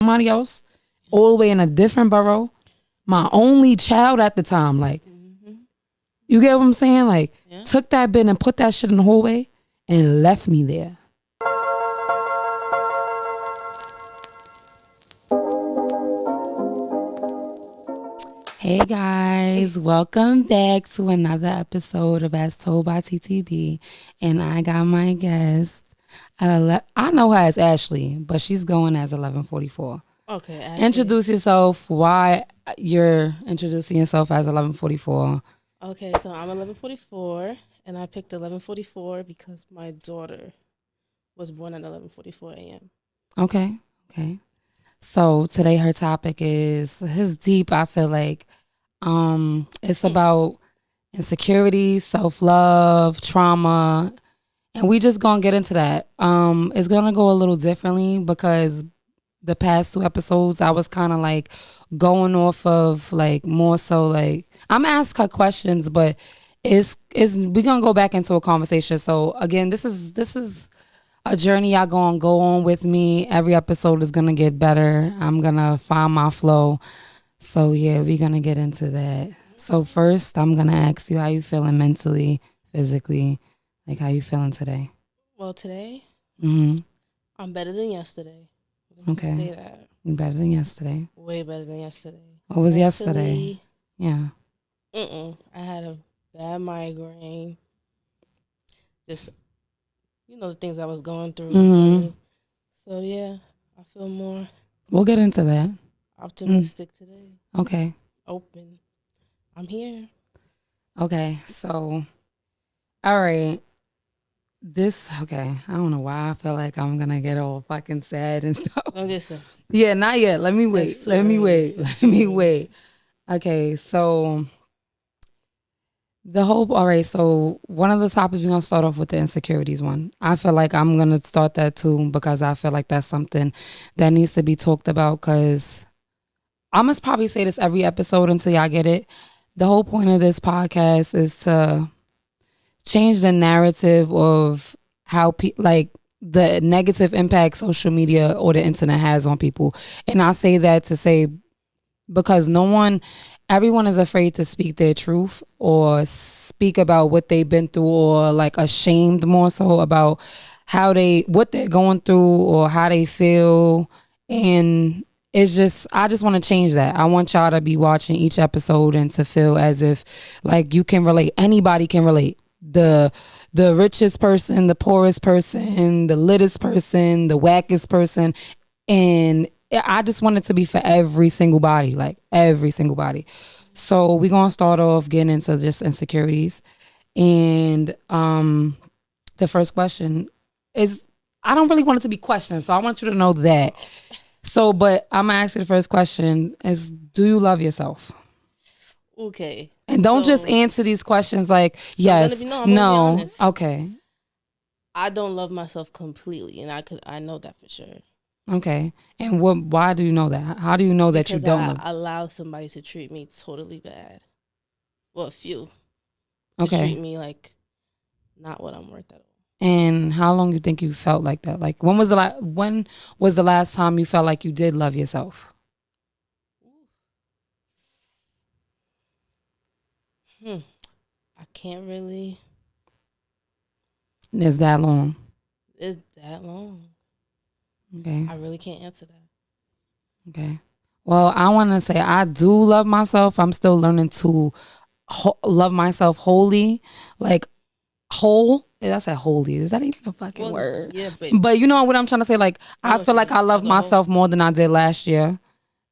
somebody else, all the way in a different borough. My only child at the time, like, you get what I'm saying? Like, took that bin and put that shit in the hallway and left me there. Hey guys, welcome back to another episode of As Told by TTB. And I got my guest. I know her as Ashley, but she's going as 1144. Okay, Ashley. Introduce yourself. Why you're introducing yourself as 1144. Okay, so I'm 1144, and I picked 1144 because my daughter was born at 11:44 a.m. Okay. So today her topic is deep. I feel like it's about insecurity, self-love, trauma, and we just gonna get into that. It's gonna go a little differently because the past 2 episodes I was kind of like going off of like more so like I'm gonna ask her questions, but it's we gonna go back into a conversation. So again, this is a journey y'all gonna go on with me. Every episode is gonna get better. I'm gonna find my flow. So yeah, we're gonna get into that. So first, I'm gonna ask you how you feeling mentally, physically, like how you feeling today. Well, today, I'm better than yesterday. Okay. Say that. You better than yesterday. Way better than yesterday. What was yesterday? Yeah. I had a bad migraine. Just, the things I was going through. So yeah, I feel more. We'll get into that. Optimistic today. Okay. Open. I'm here. Okay, so, all right. I don't know why I feel like I'm going to get all fucking sad and stuff. Don't get sad. Yeah, not yet. Let me wait. Let me wait. Okay, so so one of the topics we're going to start off with the insecurities one. I feel like I'm going to start that too because I feel like that's something that needs to be talked about because I must probably say this every episode until y'all get it. The whole point of this podcast is to change the narrative of how the negative impact social media or the internet has on people. And I say that to say because everyone is afraid to speak their truth or speak about what they've been through or like ashamed more so about what they're going through or how they feel. And it's just, I just want to change that. I want y'all to be watching each episode and to feel as if like you can relate. Anybody can relate. The richest person, the poorest person, the littest person, the wackest person. And I just want it to be for every single body, like every single body. So we're going to start off getting into just insecurities. And the first question is, I don't really want it to be questions, so I want you to know that. So, but I'm going to ask you the first question is, do you love yourself? Okay. And don't just answer these questions like, yes, no. Okay. I don't love myself completely, and I know that for sure. Okay. And why do you know that? How do you know that you don't? I allow somebody to treat me totally bad. Well, a few. Okay. Treat me like not what I'm worth at all. And how long you think you felt like that? Like when was the last time you felt like you did love yourself? I can't really. It's that long. It's that long. Okay. I really can't answer that. Okay. Well, I want to say I do love myself. I'm still learning to love myself wholly, like whole. That's a holy. Is that even a fucking word? Yeah, but you know what I'm trying to say? Like, I feel like I love myself more than I did last year.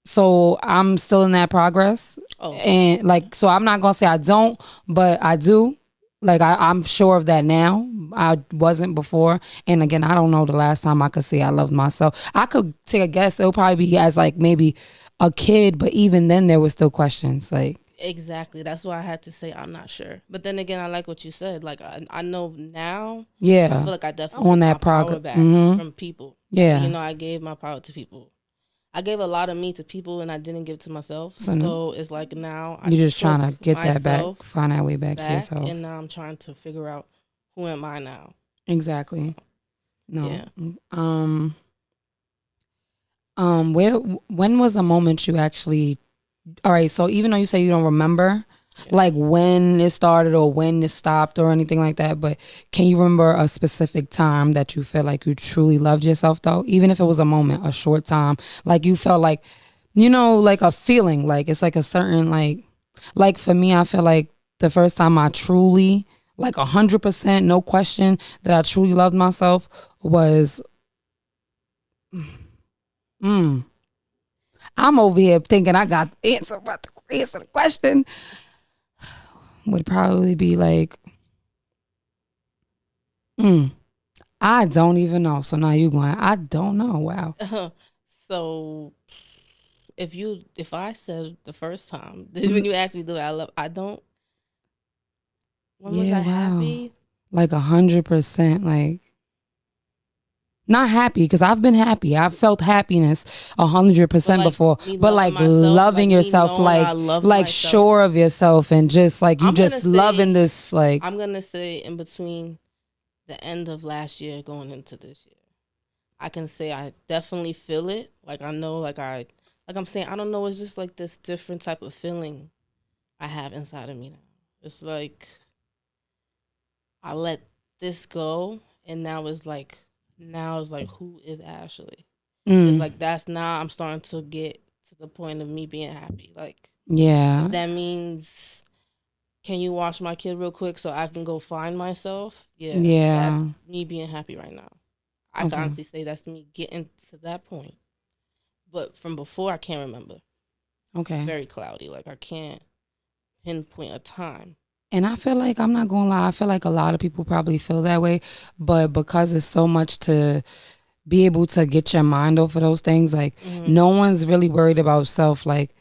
So I'm still in that progress. Oh. And like, so I'm not going to say I don't, but I do. Like, I'm sure of that now. I wasn't before. And again, I don't know the last time I could say I loved myself. I could take a guess. It'll probably be as like maybe a kid, but even then there were still questions. Like, exactly. That's why I had to say I'm not sure. But then again, I like what you said. Like I know now. Yeah. I feel like I definitely on took that my power back from people. Yeah. I gave my power to people. I gave a lot of me to people and I didn't give it to myself. So it's like now you're just trying to get that back, find that way back to yourself. And now I'm trying to figure out who am I now. Exactly. No. Yeah. Where when was a moment you actually? All right, so even though you say you don't remember, like when it started or when it stopped or anything like that, but can you remember a specific time that you felt like you truly loved yourself though? Even if it was a moment, a short time, like you felt like, like a feeling, like it's like a certain like for me, I feel like the first time I truly, like 100%, no question, that I truly loved myself was, mm, I'm over here thinking I got the answer about the answer the question. Would probably be like, mm, I don't even know. So now you going, I don't know. Wow. So if I said the first time when you asked me, do I don't. When was Yeah, I wow. happy? Like 100%, like not happy because I've been happy. I've felt happiness But 100% like before, me but loving like myself, like loving me yourself, knowing I love like myself. sure of yourself and just like you I'm gonna just loving say this, like, I'm gonna say in between the end of last year going into this year. I can say I definitely feel it. Like I know, like I'm saying, I don't know. It's just like this different type of feeling I have inside of me now. It's like I let this go, and now it's like who is Ashley? It's mm, like that's now I'm starting to get to the point of me being happy. Like if yeah, that means can you watch my kid real quick so I can go find myself? Yeah, that's yeah, me being happy right now. I can okay. honestly say that's me getting to that point. But from before, I can't remember. Okay. Very cloudy. Like I can't pinpoint a time. And I feel like, I'm not gonna lie, I feel like a lot of people probably feel that way, but because it's so much to be able to get your mind off of those things, like Mm-hmm. no one's really worried about self, like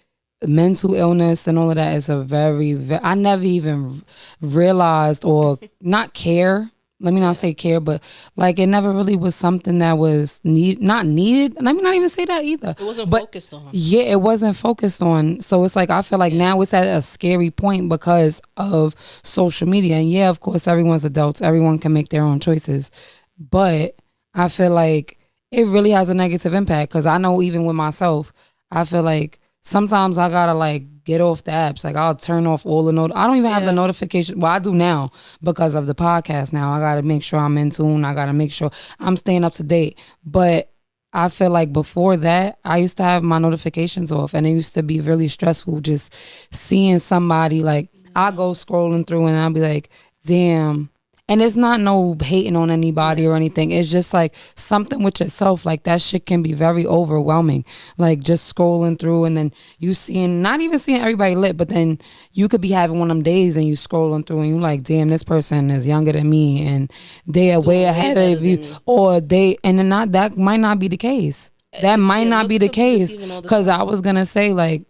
mental illness and all of that is a I never even realized or not care. Let me not Yeah, say care, but like it never really was something that was not needed. Let me not even say that either. it wasn't But focused on. yeah, it wasn't focused on. So it's like I feel like Yeah, now it's at a scary point because of social media. And yeah, of course, everyone's adults. Everyone can make their own choices. But I feel like it really has a negative impact because I know even with myself, I feel like sometimes I gotta like get off the apps. Like I'll turn off all the I don't even have the yeah, notification. Well, I do now because of the podcast. Now I gotta make sure I'm in tune. I gotta make sure I'm staying up to date. But I feel like before that, I used to have my notifications off, and it used to be really stressful just seeing somebody like I yeah, go scrolling through and I'll be like, damn. And it's not no hating on anybody yeah. or anything. It's just like something with yourself. Like that shit can be very overwhelming. Like just scrolling through and then you seeing, not even seeing everybody lit, but then you could be having one of them days and you scrolling through and you like, damn, this person is younger than me and they are way Doing way ahead better of you. than me. Or they, and then not, that might not be the case. That might Yeah, not be looks the could be case. deceiving all the Cause I time. was gonna say like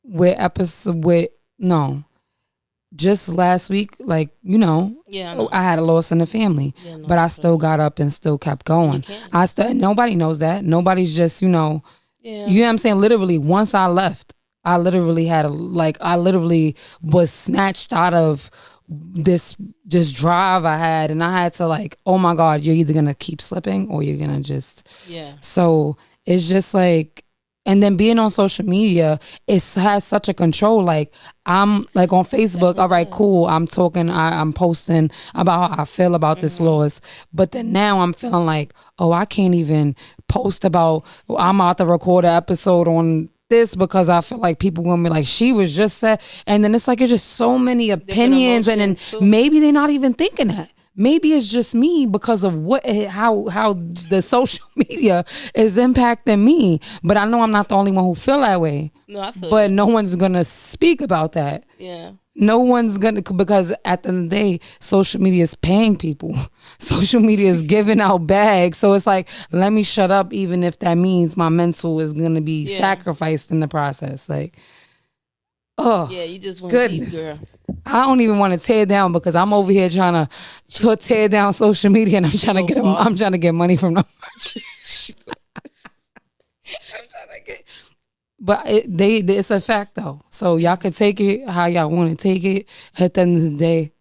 with episode with no just last week, like, Yeah, I know. I had a loss in the family, Yeah, but no, I I feel still you. got up and still kept And you going. can. I still, nobody knows that. Nobody's just, you Yeah, know what I'm saying? Literally, once I left, I literally had I literally was snatched out of this drive I had, and I had to like, oh my God, you're either gonna keep slipping or you're gonna just. yeah. So it's just like, and then being on social media, it has such a control. Like I'm like on It Facebook, all definitely right, does. cool. I'm talking, I'm posting about how I feel about this Mm-hmm. loss, but then now I'm feeling like, oh, I can't even post about. I'm about to record an episode on this because I feel like people gonna be like, she was just said, and then it's like it's just so many Different opinions, and then emotions too. maybe they're not even thinking that. Maybe it's just me because of how the social media is impacting me. But I know I'm not the only one who feel that way. No, I feel But you. no one's gonna speak about that. Yeah, No one's gonna, because at the end of the day, social media is paying people. Social media is giving out bags. So it's like, let me shut up, even if that means my mental is gonna be yeah, sacrificed in the process. Like, oh yeah. You just went deep, goodness. girl. I don't even want to tear down because I'm over here trying to tear down social media, and I'm She trying to go get far. I'm trying to get money from them. She go- But it's a fact though. So y'all could take it how y'all want to take it. At the end of the day,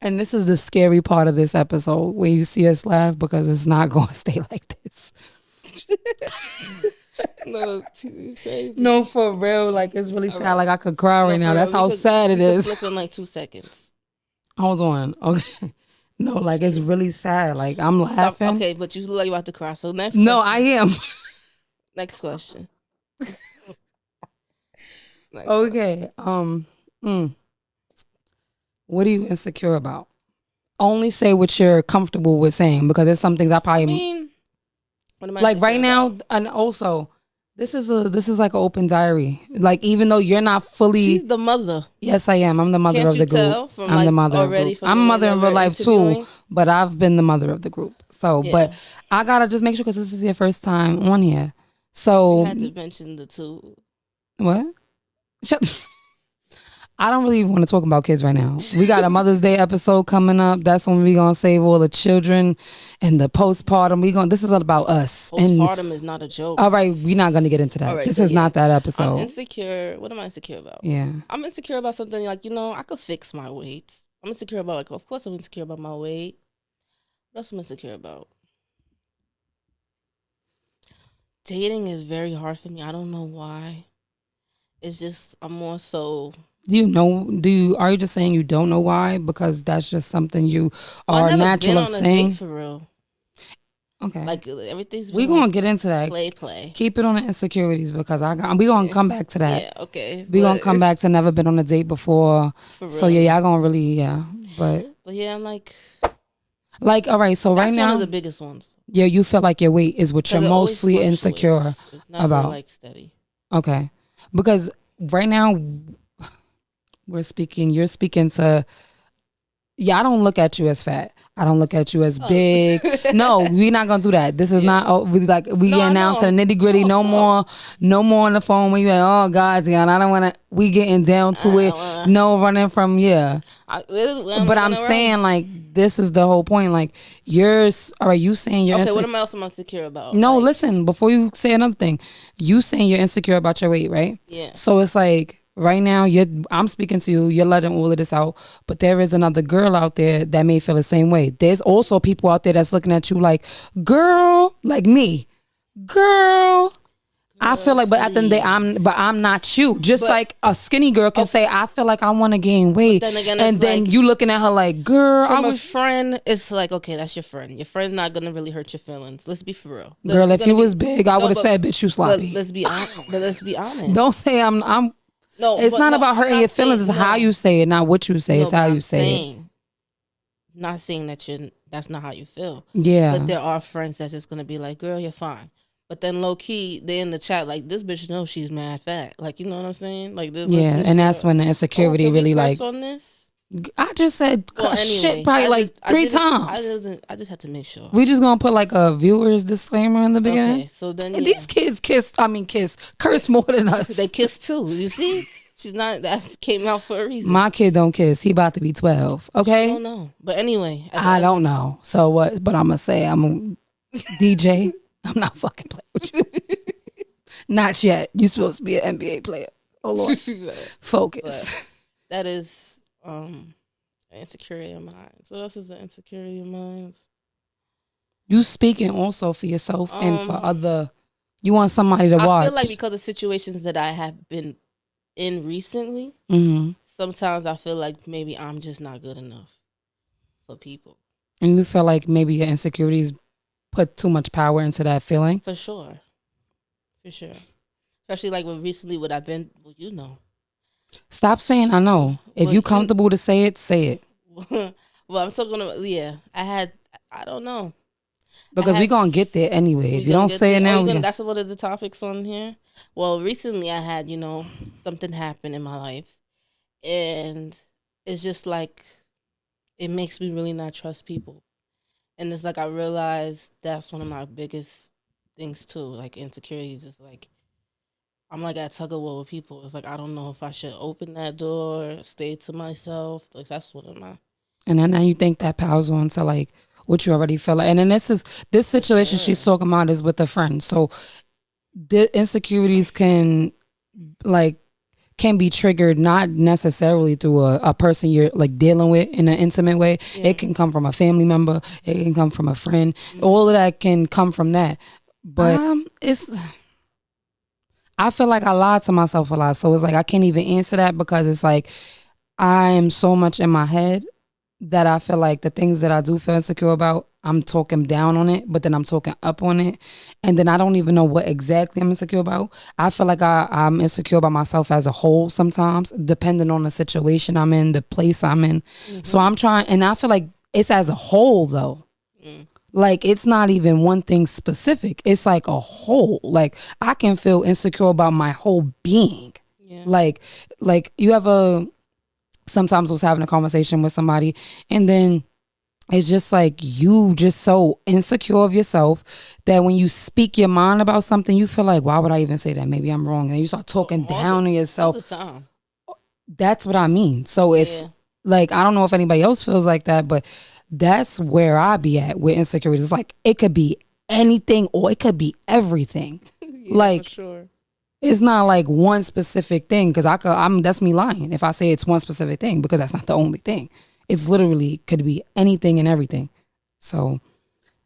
And this is the scary part of this episode where you see us laugh because it's not going to stay like this. No, it's crazy. No, for real. Like, it's really sad. Like, I could cry right now. That's how sad it we is. Flip in like 2 seconds. Hold on. Okay. No, like, it's really sad. Like, I'm laughing. Okay, but you look like you're about to cry. So next No, question. I am. Next question. Okay. What are you insecure about? Only say what you're comfortable with saying, because there's some things I probably what am I like right now. about? And also, this is like an open diary. Like, even though you're not fully, she's the mother. Yes, I am. I'm the mother of the group. I'm the mother of the group. I'm a mother in real life too, but I've been the mother of the group. So, but I gotta just make sure, because this is your first time on here. So you had to mention the two. What? I don't really want to talk about kids right now. We got a Mother's Day episode coming up. That's when we're gonna save all the children and the postpartum. This is all about us. Postpartum is not a joke. All right, we're not gonna get into that. Right, this is not that episode. I'm insecure. What am I insecure about? Yeah, I'm insecure about something like, I could fix my weight. I'm insecure about, like, of course I'm insecure about my weight. What else am I insecure about? Dating is very hard for me. I don't know why. It's just, I'm more so. Are you just saying you don't know why? Because that's just something you are natural of saying? For real. Okay. Like, everything's. We're going to get into that. Play. Keep it on the insecurities, because we're going to come back to that. Yeah, okay. We're going to come back to never been on a date before. For real. So yeah, y'all going to really, But yeah, I'm like, all right, so right now. That's one of the biggest ones. Yeah, you feel like your weight is what you're mostly insecure it's not about. Really, like, steady. Okay. Because right now, you're speaking to, I don't look at you as fat. I don't look at you as big. No, we're not gonna do that. This is not. We getting down to the nitty gritty. No more on the phone when you like, oh God, I don't want to. We getting down to it. No running from But I'm saying, like, this is the whole point. Like, are you saying you're okay? What else am I insecure about? No, listen. Before you say another thing, you saying you're insecure about your weight, right? Yeah. So it's like, right now, I'm speaking to you, you're letting all of this out, but there is another girl out there that may feel the same way. There's also people out there that's looking at you like, girl, like me, girl. I feel like, but at the end of the day, I'm not you. Just like a skinny girl can say, I feel like I want to gain weight. Then again, and then you looking at her like, girl, from a friend, it's like, okay, that's your friend. Your friend's not going to really hurt your feelings. Let's be for real. Girl, if you was big, I would have said, bitch, you sloppy. Let's be honest. Don't say I'm No, it's not about hurting your feelings. It's how you say it, not what you say. It's how you say it. Not saying that's not how you feel. Yeah. But there are friends that's just gonna be like, girl, you're fine. But then low key, they in the chat like, this bitch knows she's mad fat. Like, you know what I'm saying? Like, this. Yeah, and that's when the insecurity really like. On this? I just said shit probably three times. I just had to make sure. We just gonna put like a viewer's disclaimer in the beginning. Okay, so then these kids curse more than us. They kiss too. You see, she's not. That came out for a reason. My kid don't kiss. He about to be 12. Okay. I don't know, but anyway, I don't know. So what? But I'm gonna say I'm a DJ. I'm not fucking playing with you. Not yet. You supposed to be an NBA player. Oh Lord. Focus. But that is. Insecurity of minds. What else is the insecurity of minds? You speaking also for yourself and for other. You want somebody to watch. I feel like because of situations that I have been in recently, sometimes I feel like maybe I'm just not good enough for people. And you feel like maybe your insecurities put too much power into that feeling? For sure. Especially like what I've been. Well, you know. Stop saying I know. If you comfortable to say it, say it. Well, I'm still gonna. Yeah, I don't know. Because we gonna get there anyway. If you don't say it now, that's one of the topics on here. Well, recently I had something happen in my life, and it's just like it makes me really not trust people, and it's like I realized that's one of my biggest things too. Like insecurities is like. I'm like at tug of war with people. It's like I don't know if I should open that door, stay to myself. Like that's what am I. And then now you think that powers on to like what you already feel like. And then this situation she's talking about is with a friend. So the insecurities can can be triggered not necessarily through a person you're like dealing with in an intimate way. Yeah. It can come from a family member. It can come from a friend. Mm-hmm. All of that can come from that. But it's I feel like I lied to myself a lot. So it's like I can't even answer that because it's like I am so much in my head that I feel like the things that I do feel insecure about, I'm talking down on it, but then I'm talking up on it. And then I don't even know what exactly I'm insecure about. I feel like I'm insecure about myself as a whole sometimes, depending on the situation I'm in, the place I'm in. Mm-hmm. So I'm trying, and I feel like it's as a whole though. Like it's not even one thing specific. It's like a whole. Like I can feel insecure about my whole being. Yeah. Like you ever sometimes was having a conversation with somebody and then it's just like you just so insecure of yourself that when you speak your mind about something, you feel like, why would I even say that? Maybe I'm wrong. And you start talking down on yourself. All the time. That's what I mean. So if like, I don't know if anybody else feels like that, but that's where I be at with insecurities. It's like, it could be anything or it could be everything. Like, for sure. It's not like one specific thing because that's me lying if I say it's one specific thing because that's not the only thing. It's literally could be anything and everything. So,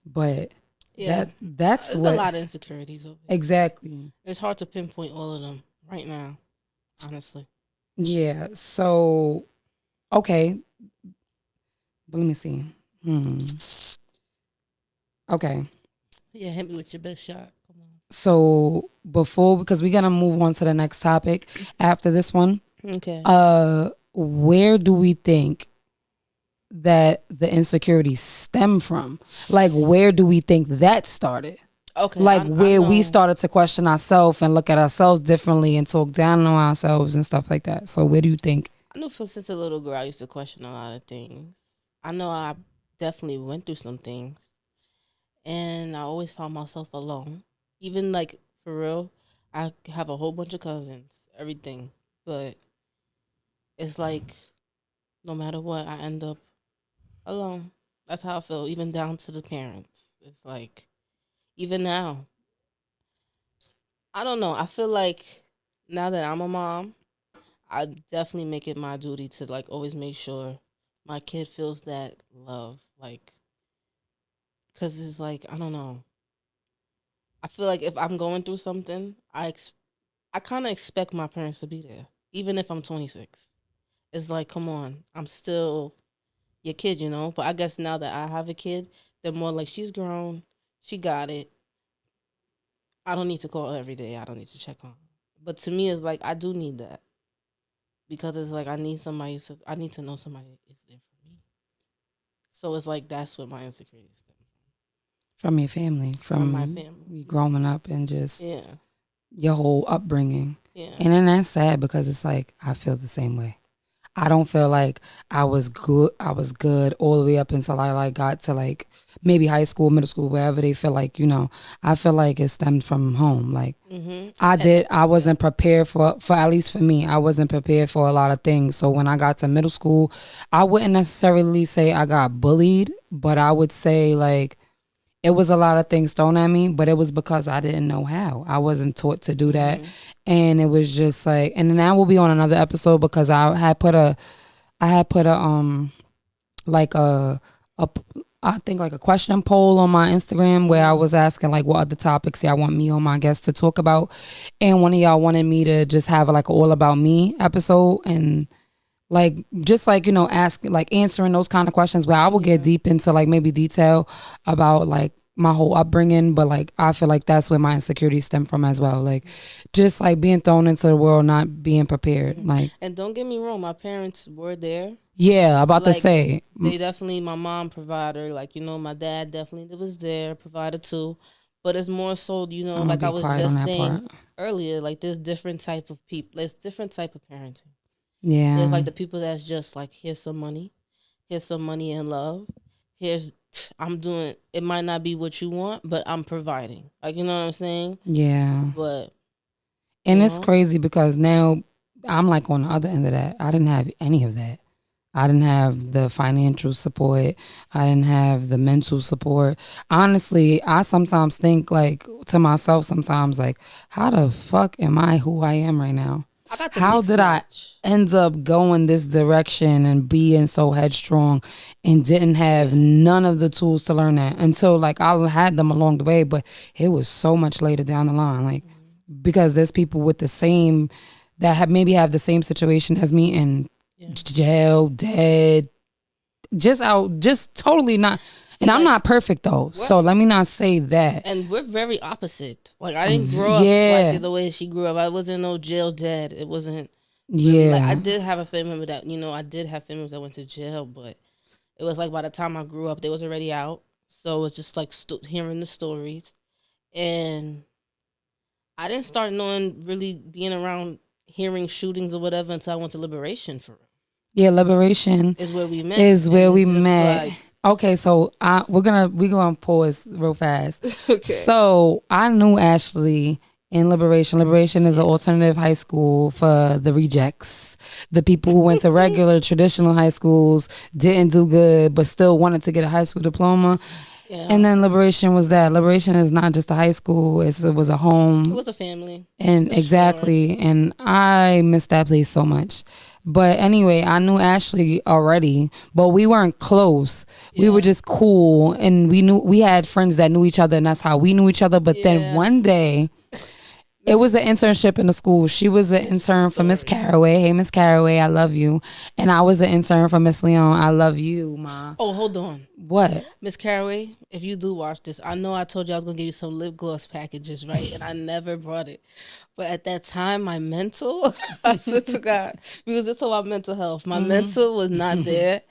but that's there's what a lot of insecurities over here. Exactly. It's hard to pinpoint all of them right now, honestly. Yeah. So, okay, but let me see. Okay. Yeah, hit me with your best shot. Come on. So because we're gonna move on to the next topic after this one. Okay. Where do we think that the insecurities stem from? Like, where do we think that started? Okay. Like where we started to question ourselves and look at ourselves differently and talk down on ourselves and stuff like that. So where do you think? I know since a little girl I used to question a lot of things. I know I definitely went through some things. And I always found myself alone. Even like for real, I have a whole bunch of cousins, everything. But it's like no matter what, I end up alone. That's how I feel, even down to the parents. It's like even now. I don't know. I feel like now that I'm a mom, I definitely make it my duty to like always make sure my kid feels that love. Like, cause it's like I don't know. I feel like if I'm going through something, I kind of expect my parents to be there, even if I'm 26. It's like, come on, I'm still your kid, you know. But I guess now that I have a kid, they're more like she's grown, she got it. I don't need to call her every day. I don't need to check on her. But to me, it's like I do need that because it's like I need somebody. I need to know somebody is there for me. So it's like that's what my insecurities stem from your family, from my family, growing up and just your whole upbringing. Yeah. And then that's sad because it's like I feel the same way. I don't feel like I was good all the way up until I like got to like maybe high school, middle school, wherever they feel like, you know, I feel like it stemmed from home. Like I wasn't prepared for at least for me, I wasn't prepared for a lot of things. So when I got to middle school, I wouldn't necessarily say I got bullied, but I would say like it was a lot of things thrown at me, but it was because I didn't know how. I wasn't taught to do that. And it was just like, and then that will be on another episode because I had put a like I think like a question poll on my Instagram where I was asking like what other topics y'all want me or my guests to talk about. And one of y'all wanted me to just have like an all about me episode and like just like, you know, answering those kind of questions where I will get deep into like maybe detail about like my whole upbringing, but like I feel like that's where my insecurities stem from as well. Like just like being thrown into the world, not being prepared. Like, and don't get me wrong, my parents were there. Yeah, about to say they definitely, my mom provider, like, you know, my dad definitely was there, provider too. But it's more so, you know, like I was just saying earlier, like there's different type of people, there's different type of parenting. Yeah. There's like the people that's just like, here's some money and love. I'm doing, it might not be what you want, but I'm providing. Like, you know what I'm saying? Yeah. But. And it's crazy because now I'm like on the other end of that. I didn't have any of that. I didn't have the financial support. I didn't have the mental support. Honestly, I sometimes think like to myself sometimes like, how the fuck am I who I am right now? I got the How mixed did I match. end up going this direction and being so headstrong and didn't have none of the tools to learn that until like I had them along the way, but it was so much later down the line. Like because there's people with the same that have maybe have the same situation as me and jail, dead, just out, just totally not. And I'm like, not perfect though, so let me not say that. And we're very opposite. Like I didn't grow up like the way she grew up. I wasn't no jail dad. It wasn't. Really, like, I did have a family member that I did have family members that went to jail, but it was like by the time I grew up, they was already out. So it was just like hearing the stories, and I didn't start knowing really being around hearing shootings or whatever until I went to Liberation for real. Yeah, Liberation is where we met. Like, okay, so we're gonna pause real fast. Okay. So I knew Ashley in Liberation. Liberation is an alternative high school for the rejects, the people who went to regular traditional high schools, didn't do good, but still wanted to get a high school diploma. Yeah. And then Liberation was that. Liberation is not just a high school; it was a home. It was a family. And exactly, and I miss that place so much. But anyway, I knew Ashley already, but we weren't close. Yeah. We were just cool, and we had friends that knew each other, and that's how we knew each other. But then one day, it was an internship in the school. She was an intern for Miss Caraway. Hey, Miss Caraway, I love you. And I was an intern for Miss Leon. I love you, Ma. Oh, hold on. What? Miss Caraway, if you do watch this, I know I told you I was going to give you some lip gloss packages, right? And I never brought it. But at that time, my mental, I swear to God, because it's about mental health. My mental was not there.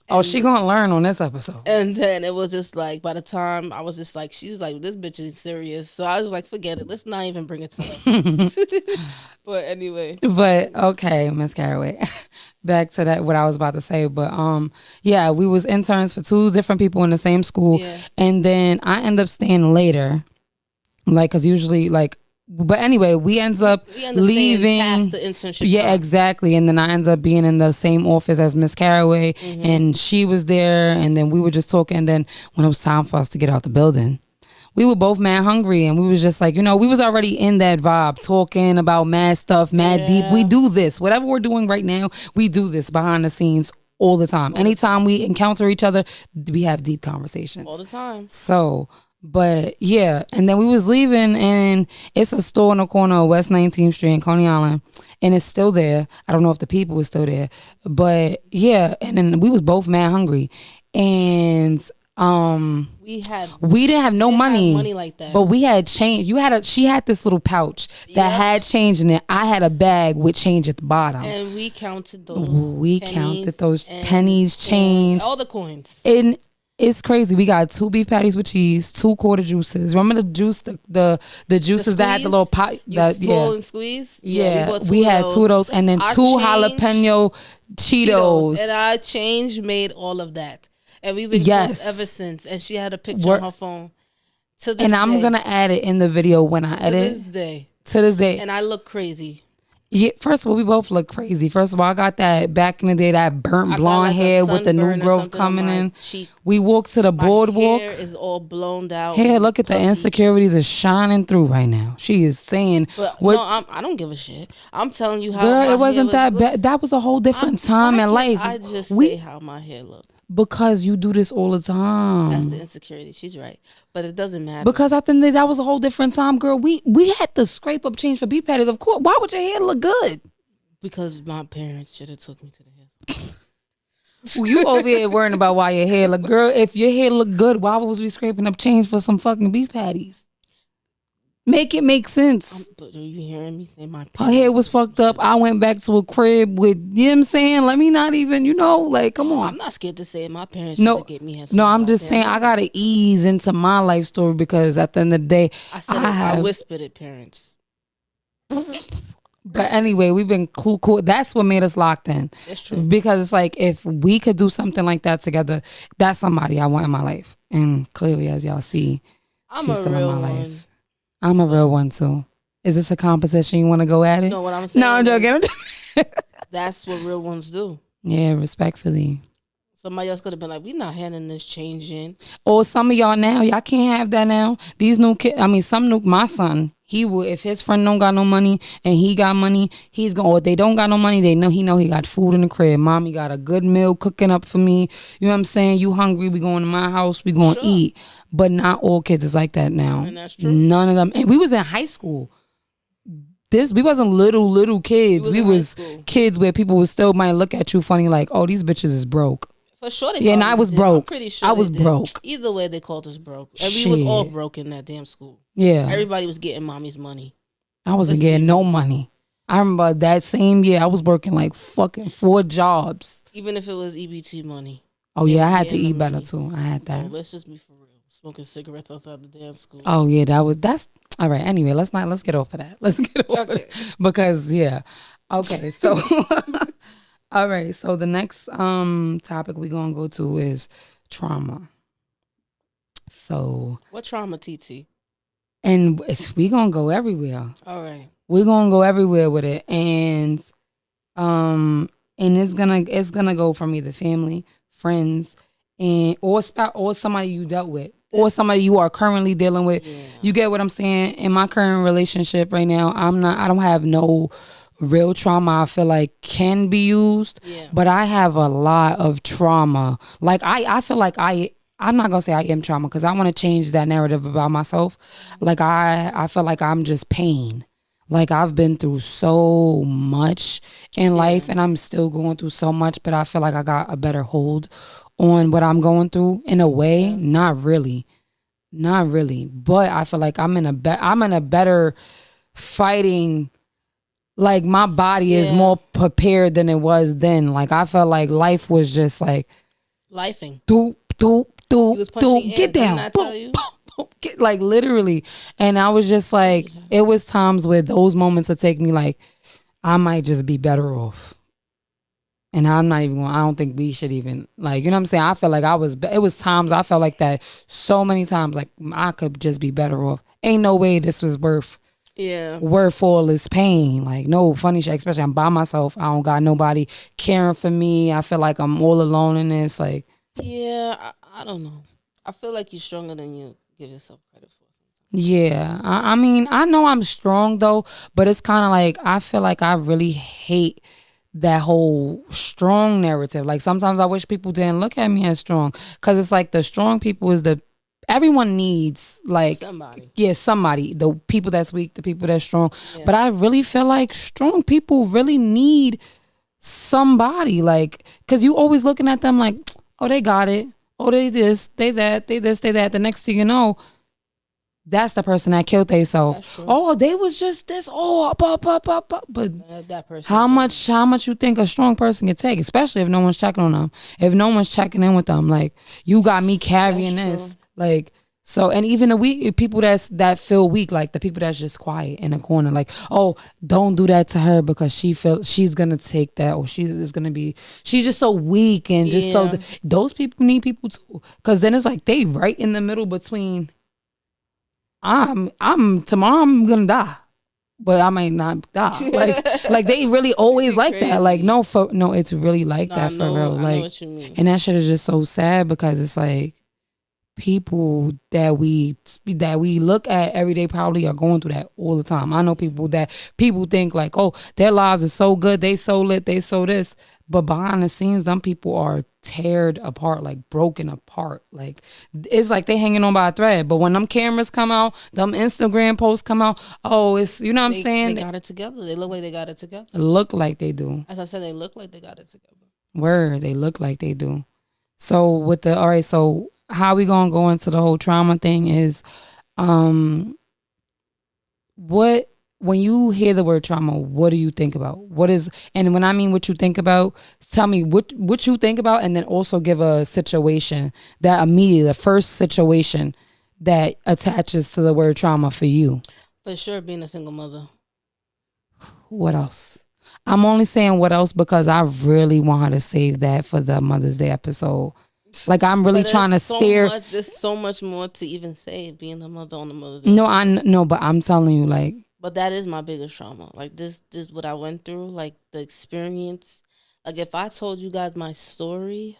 Oh, she gonna learn on this episode. And then it was just like, by the time I was just like, she was like, this bitch is serious. So I was like, forget it. Let's not even bring it to her. But anyway. But okay, Miss Caraway. Back to that, what I was about to say. But yeah, we was interns for 2 different people in the same school. Yeah. And then I end up staying later. Like, cause usually like, but anyway, we end up leaving past the internship. Yeah, time. Exactly. And then I ended up being in the same office as Miss Caraway, and she was there, and then we were just talking. And then when it was time for us to get out the building, we were both mad hungry, and we was just like, we was already in that vibe, talking about mad stuff, mad deep. We do this, whatever we're doing right now, we do this behind the scenes all the time. Anytime we encounter each other, we have deep conversations all the time. So. But yeah, and then we was leaving, and it's a store on the corner of West 19th Street in Coney Island, and it's still there. I don't know if the people was still there, but yeah. And then we was both mad hungry, and we didn't have no money, money like that, but we had change. She had this little pouch that had change in it. I had a bag with change at the bottom, and we counted those. Pennies, change, all the coins. And it's crazy. We got 2 beef patties with cheese, 2 quarter juices. Remember the juice, the juices that had the little pot, pull and squeeze. Yeah, we had 2 of those, and then 2 jalapeno Cheetos. And our change made all of that, and we've been close ever since. And she had a picture on her phone. I'm gonna add it in the video when I edit. To this day, and I look crazy. Yeah, first of all, we both look crazy. First of all, I got that back in the day, that burnt blonde hair with the new growth coming in. We walked to the boardwalk. My hair is all blown out. Hey, look at the insecurities is shining through right now. She is saying, I don't give a shit. I'm telling you how. Girl, it wasn't that bad. That was a whole different time in life. I just say how my hair looked. Because you do this all the time. That's the insecurity. She's right. But it doesn't matter. Because I think that was a whole different time, girl. We had to scrape up change for beef patties. Of course. Why would your hair look good? Because my parents should have took me to the hair. You over here worrying about why your hair look, girl. If your hair look good, why was we scraping up change for some fucking beef patties? Make it make sense. But are you hearing me say my parents? Her hair was fucked up. I went back to a crib with, you know what I'm saying? Let me not even, like, come on. I'm not scared to say it. My parents should have get me hair. No, I'm just saying I got to ease into my life story because at the end of the day, I whispered it, parents. But anyway, we've been cool. That's what made us locked in. That's true. Because it's like, if we could do something like that together, that's somebody I want in my life. And clearly, as y'all see, she's still in my life. I'm a real one too. Is this a composition you want to go at it? No, what I'm saying. No, I'm joking. That's what real ones do. Yeah, respectfully. Somebody else could have been like, "We not handing this change in." Or some of y'all now, y'all can't have that now. These new kids. My son, He will, if his friend don't got no money and he got money, he's going, or if they don't got no money, they know he got food in the crib. Mommy got a good meal cooking up for me. You know what I'm saying? You hungry, we going to my house, we going to eat. But not all kids is like that now. And that's true. None of them. And we was in high school. We wasn't little kids. We was kids where people would still might look at you funny like, oh, these bitches is broke. For sure they Yeah, and I was broke. I'm pretty sure I was broke. Either way, they called us broke. And we was all broke in that damn school. Yeah. Everybody was getting mommy's money. I wasn't getting no money. I remember that same year I was working like fucking 4 jobs. Even if it was EBT money. Oh yeah, I had to eat better too. I had that. So let's just be for real. Smoking cigarettes outside the damn school. Oh yeah, that's all right. Anyway, let's get off of that. Let's get off of it. Because yeah. Okay, so all right. So the next topic we're gonna go to is trauma. So what trauma, TT? And we gonna go everywhere. All right. We're gonna go everywhere with it. And it's gonna go from either family, friends, and or somebody you dealt with. Or somebody you are currently dealing with. Yeah. You get what I'm saying? In my current relationship right now, I don't have no real trauma I feel like can be used. Yeah. But I have a lot of trauma. Like I feel like I'm not gonna say I am trauma because I want to change that narrative about myself. Like I feel like I'm just pain. Like I've been through so much in life and I'm still going through so much, but I feel like I got a better hold on what I'm going through in a way. Not really. But I feel like I'm in a better fighting. Like my body is more prepared than it was then. Like I felt like life was just like lifing. Doop, get down. Boom, boom, get, like literally. And I was just like, it was times where those moments would take me like, I might just be better off. And I'm not even going, I don't think we should even, like, you know what I'm saying? I felt like it was times I felt like that so many times, like I could just be better off. Ain't no way this was worth all this pain. Like, no, funny shit, especially I'm by myself. I don't got nobody caring for me. I feel like I'm all alone in this. Like, yeah, I don't know. I feel like you're stronger than you give yourself credit for. Yeah, I mean, I know I'm strong though, but it's kind of like, I feel like I really hate that whole strong narrative. Like sometimes I wish people didn't look at me as strong because it's like the strong people is everyone needs like somebody. Yeah, somebody. The people that's weak, the people that's strong. Yeah. But I really feel like strong people really need somebody, like, because you always looking at them like, oh, they got it. Oh, they this, they that, they this, they that. The next thing you know, that's the person that killed themselves. Oh, they was just this. Oh, up. But that person. How much you think a strong person can take, especially if no one's checking on them, if no one's checking in with them. Like, you got me carrying this. Like, so, and even the weak people that feel weak, like the people that's just quiet in a corner, like, oh, don't do that to her because she's gonna take that, or she's just so weak and just so. Those people need people too, because then it's like they right in the middle between. Tomorrow I'm gonna die, but I might not die. Like they really always like crazy. That. Like no, it's really like that for real. Like, I know what you mean. And that shit is just so sad because it's like people that we look at every day probably are going through that all the time. I know people think like, oh, their lives are so good, they so lit, they so this. But behind the scenes, some people are teared apart, like broken apart. Like it's like they hanging on by a thread. But when them cameras come out, them Instagram posts come out, oh, it's, you know what I'm saying? They got it together. They look like they got it together. Look like they do. As I said, they look like they got it together. Word, they look like they do. So all right, so how we gonna go into the whole trauma thing is, when you hear the word trauma, what do you think about? And when I mean what you think about, tell me what you think about, and then also give a situation the first situation that attaches to the word trauma for you. For sure, being a single mother. What else? I'm only saying what else because I really want her to save that for the Mother's Day episode. Like I'm really trying to steer. There's so much more to even say being a mother on the Mother's Day. No, but I'm telling you, like. But that is my biggest trauma. Like this is what I went through. Like the experience. Like if I told you guys my story.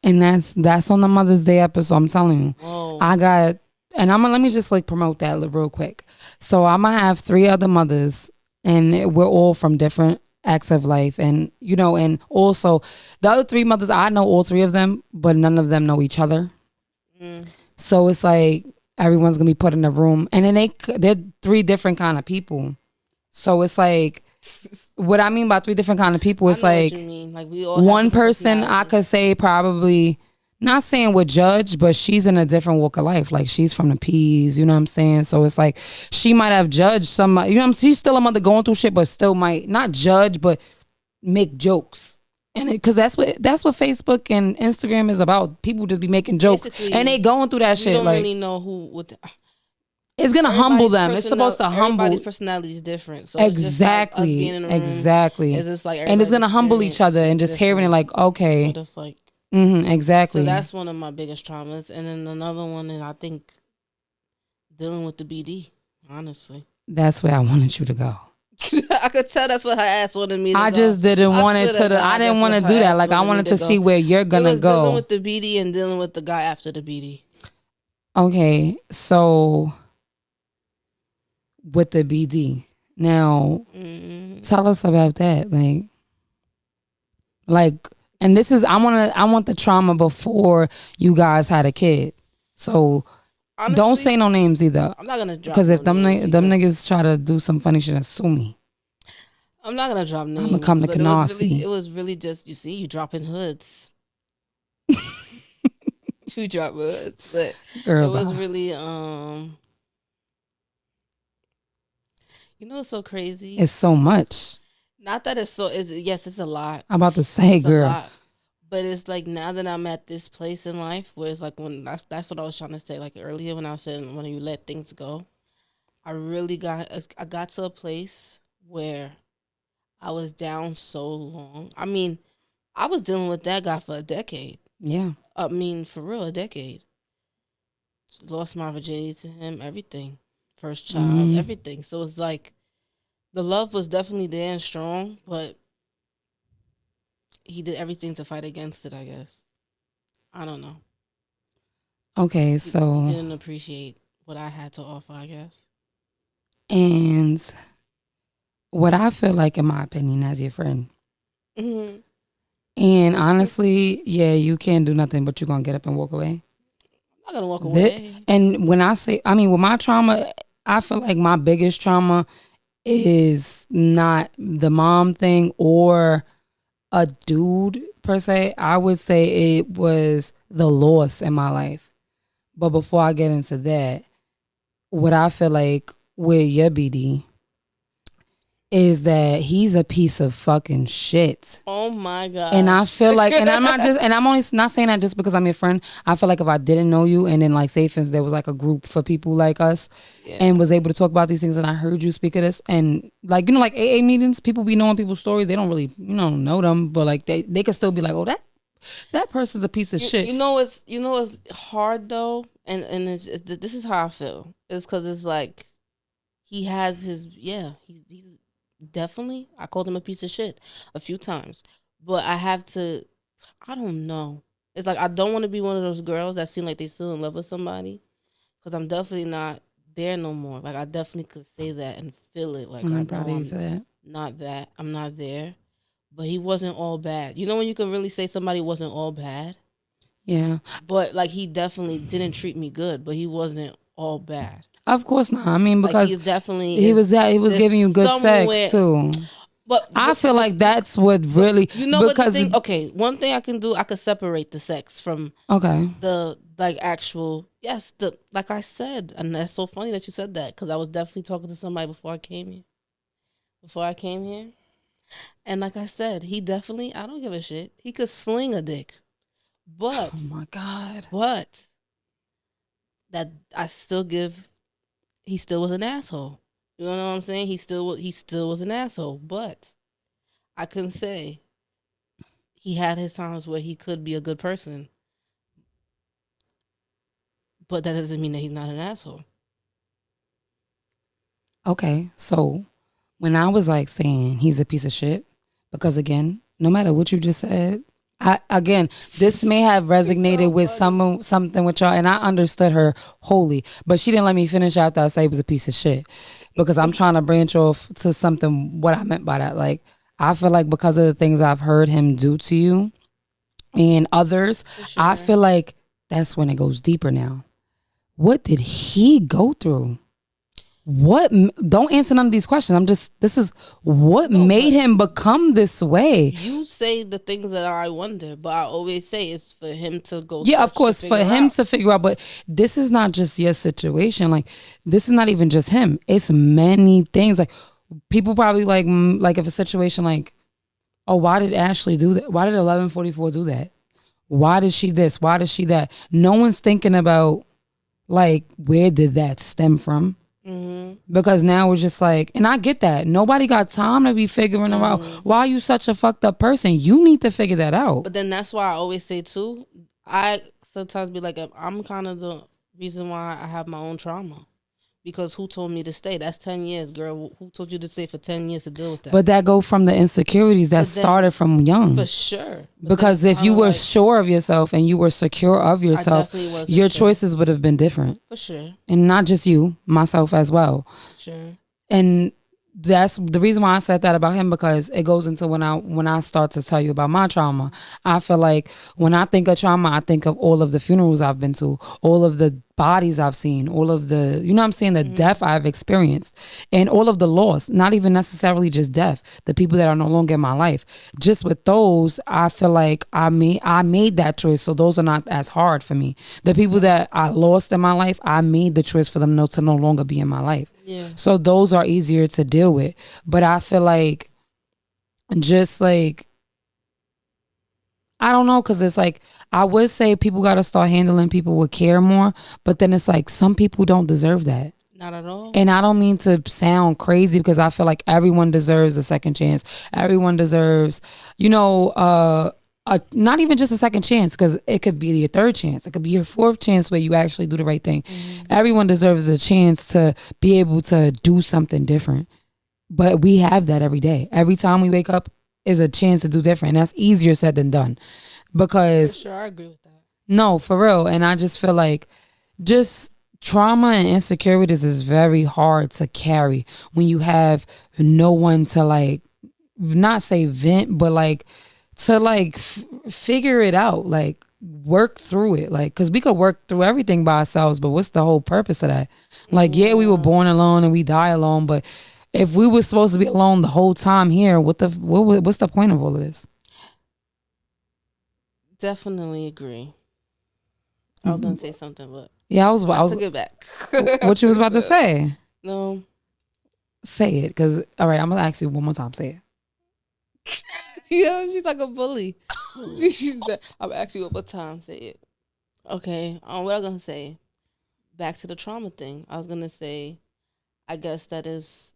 And that's on the Mother's Day episode. I'm telling you. Whoa. I got and let me just like promote that real quick. So I'm gonna have 3 other mothers, and we're all from different acts of life, and and also the other 3 mothers, I know all 3 of them, but none of them know each other. Mm. So it's like everyone's gonna be put in a room, and then they're 3 different kind of people. So it's like, what I mean by 3 different kind of people, I it's know what you like mean. Like we all have one different person I personalities. could say probably, not saying would judge, but she's in a different walk of life. Like she's from the P's, you know what I'm saying? So it's like she might have judged somebody, she's still a mother going through shit, but still might not judge, but make jokes. And because that's what Facebook and Instagram is about. People just be making jokes and Basically, they going through that we shit. don't Like really know who would. it's gonna humble them. It's supposed to Everybody's humble. personality is different. So it's just like us being Exactly, in a room. exactly. It's just like And it's everybody's gonna humble each experience other, is and just hearing it different. like, okay, But it's like so exactly. that's one of my biggest traumas. And then another one is I think dealing with the BD. Honestly, That's where I wanted you to go. I could tell that's what her ass wanted me to I go. just didn't I want it swear to. I God, didn't that's want what to her do that. ass Like I wanted me wanted to to see go. where you're It gonna was dealing go. with the BD and dealing with the guy after the BD. Okay, so with the BD, now tell us about that. Like, and this is I want the trauma before you guys had a kid. So don't Honestly, say no names either, I'm not gonna drop because no if names them because niggas try to do some funny shit and sue me, I'm not gonna drop I'm gonna names. come to But it Canarsie. was really just you see you dropping hoods. To drop hoods, but it Girl, was bye. really it's so crazy. It's so much. Not that it's so is yes, it's a lot. I'm about to say, It's a girl. lot. But it's like now that I'm at this place in life where it's like when that's what I was trying to say like earlier when I was saying when you let things go. I got to a place where I was down so long. I mean, I was dealing with that guy for a decade. Yeah. I mean, for real, a decade. Lost my virginity to him, everything. First child, Mm-hmm. everything. So it's like the love was definitely there and strong, but he did everything to fight against it, I guess. I don't know. Okay, He so didn't appreciate what I had to offer, I guess. and what I feel like, in my opinion, as your friend, Mm-hmm. and honestly, yeah, you can't do nothing, but you're gonna get up and walk away. I'm not gonna walk That, away. and when I say, I mean, with my trauma, I feel like my biggest trauma is not the mom thing or a dude per se. I would say it was the loss in my life. But before I get into that, what I feel like with your BD is that he's a piece of fucking shit. Oh my gosh. And I feel like, and I'm not just, and I'm only not saying that just because I'm your friend. I feel like if I didn't know you, and then like say for instance, there was like a group for people like us, and was able to talk about these things, and I heard you speak of this, and like like AA meetings, people be knowing people's stories. They don't really know them, but like they could still be like, oh, that person's a piece of shit. It's hard though, and this is how I feel. It's because it's like he has he's definitely I called him a piece of shit a few times, but I don't know. It's like I don't want to be one of those girls that seem like they still in love with somebody because I'm definitely not there no more. Like I definitely could say that and feel it. Like I I'm know proud of you for that. I'm not there, but he wasn't all bad. You know when you can really say somebody wasn't all bad. Yeah. But like he definitely didn't treat me good, but he wasn't all bad. Of course not. I mean, Like because he definitely he was there's giving you good sex somewhere. too. I feel like that's what really, you know what the because thing. Okay, one thing I can do, I could separate the sex from okay, the like actual the like I said, and that's so funny that you said that because I was definitely talking to somebody before I came here. And like I said, he definitely I don't give a shit. He could sling a dick, but oh my god, that I still give. He still was an asshole. You know what I'm saying? He still was an asshole, but I couldn't say he had his times where he could be a good person, but that doesn't mean that he's not an asshole. okay. So when I was like saying he's a piece of shit, because again, no matter what you just said, Again, this may have resonated So with funny. something with y'all, and I understood her wholly, but she didn't let me finish after I said it was a piece of shit because I'm trying to branch off to something. What I meant by that, like, I feel like because of the things I've heard him do to you and others, For I sure. feel like that's when it goes deeper now. What did he go through? Don't answer none of these questions. This is what No, made but him become this way. you say the things that I wonder, but I always say it's for him to go Yeah, of search to course, for figure him out. to figure out, but this is not just your situation. Like, this is not even just him. It's many things. Like, people probably like if a situation like, oh, why did Ashley do that? Why did 1144 do that? Why did she this? Why did she that? No one's thinking about like where did that stem from? Because now we're just like, and I get that. Nobody got time to be figuring out why you such a fucked up person. You need to figure that out. But then that's why I always say too. I sometimes be like, I'm kind of the reason why I have my own trauma. Because who told me to stay? That's 10 years, girl. Who told you to stay for 10 years to deal with that? But that go from the insecurities that But then, started from young. for sure. But then Because it's if kind you of were like, sure of yourself and you were secure of I yourself, definitely wasn't your sure. choices would have been different. For sure. And not just you, myself as well. Sure. And that's the reason why I said that about him, because it goes into when I start to tell you about my trauma. I feel like when I think of trauma, I think of all of the funerals I've been to, all of the bodies I've seen, all of the, you know what I'm saying, the death I've experienced, and all of the loss, not even necessarily just death, the people that are no longer in my life. Just with those, I feel like I made that choice, so those are not as hard for me. The people that I lost in my life, I made the choice for them to no longer be in my life. Yeah. So those are easier to deal with. But I feel like just like, I don't know, because it's like, I would say people got to start handling people with care more, but then it's like some people don't deserve that. Not at all. And I don't mean to sound crazy, because I feel like everyone deserves a second chance. Everyone deserves, you know, not even just a second chance, because it could be your third chance. It could be your fourth chance where you actually do the right thing. Everyone deserves a chance to be able to do something different. But we have that every day. Every time we wake up is a chance to do different. And that's easier said than done. For Because sure. I agree with that. no, for real. And I just feel like just trauma and insecurities is very hard to carry when you have no one to like, not say vent, but like to like figure it out, like work through it. Like, cause we could work through everything by ourselves, but what's the whole purpose of that? Like, yeah, we were born alone and we die alone, but if we were supposed to be alone the whole time here, what's the point of all of this? Definitely agree. I was gonna say something, but Yeah, I took it back. what you was about to say? No. Say it, cause all right, I'm gonna ask you one more time. Say it. Yeah, she's like a bully. She said, I'm actually one more time. Say it. Okay. What I was gonna say. Back to the trauma thing. I was gonna say, I guess that is.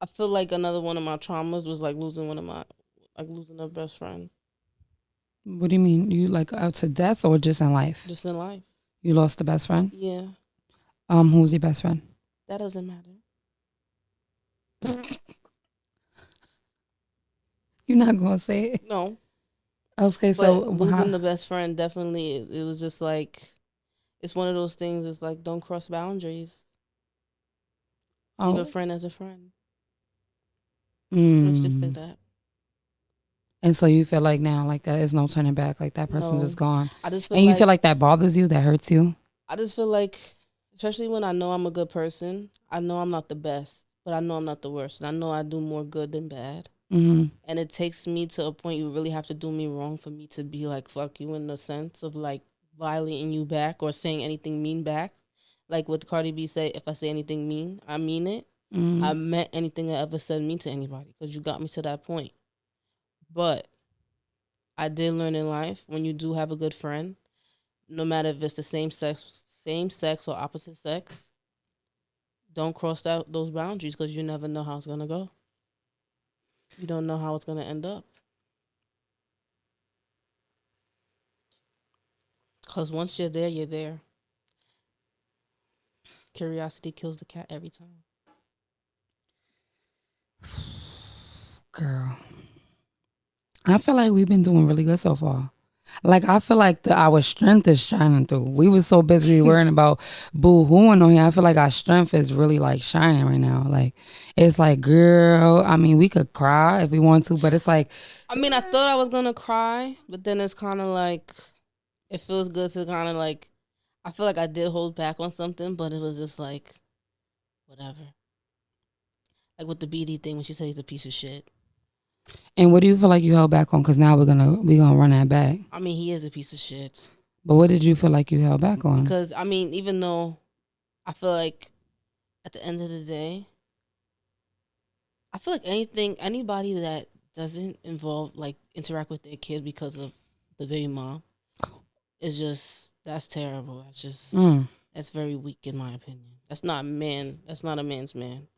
I feel like another one of my traumas was like losing losing a best friend. What do you mean? You like out to death or just in life? Just in life. You lost a best friend. Yeah. Who's your best friend? That doesn't matter. You're not gonna say it. No. Okay, so But losing the best friend, definitely, it was just like, it's one of those things. It's like, don't cross boundaries. Leave a friend as a friend. Let's just say that. And so you feel like now, like that is no turning back. Like that person's No. just gone. I just feel And you like feel like that bothers you, that hurts you. I just feel like, especially when I know I'm a good person, I know I'm not the best, but I know I'm not the worst, and I know I do more good than bad. Mm-hmm. And it takes me to a point you really have to do me wrong for me to be like, fuck you, in the sense of like violating you back or saying anything mean back. Like what Cardi B say, if I say anything mean, I mean it. Mm-hmm. I meant anything I ever said mean to anybody, because you got me to that point. But I did learn in life, when you do have a good friend, no matter if it's the same sex or opposite sex, don't cross those boundaries, because you never know how it's gonna go. You don't know how it's gonna end up. Because once you're there, you're there. Curiosity kills the cat every time. Girl, I feel like we've been doing really good so far. Like I feel like our strength is shining through. We were so busy worrying about boo-hooing on here. I feel like our strength is really like shining right now. Like it's like, girl, I mean, we could cry if we want to, but it's like, I mean, I thought I was gonna cry, but then it's kind of like it feels good to kind of like. I feel like I did hold back on something, but it was just like whatever. Like with the BD thing when she said he's a piece of shit. and what do you feel like you held back on? Because now we gonna run that back. I mean, he is a piece of shit. But what did you feel like you held back on? Because I mean, even though I feel like at the end of the day, I feel like anybody that doesn't involve like interact with their kid because of the baby mom is just that's terrible. That's just that's very weak in my opinion. That's not a man. That's not a man's man.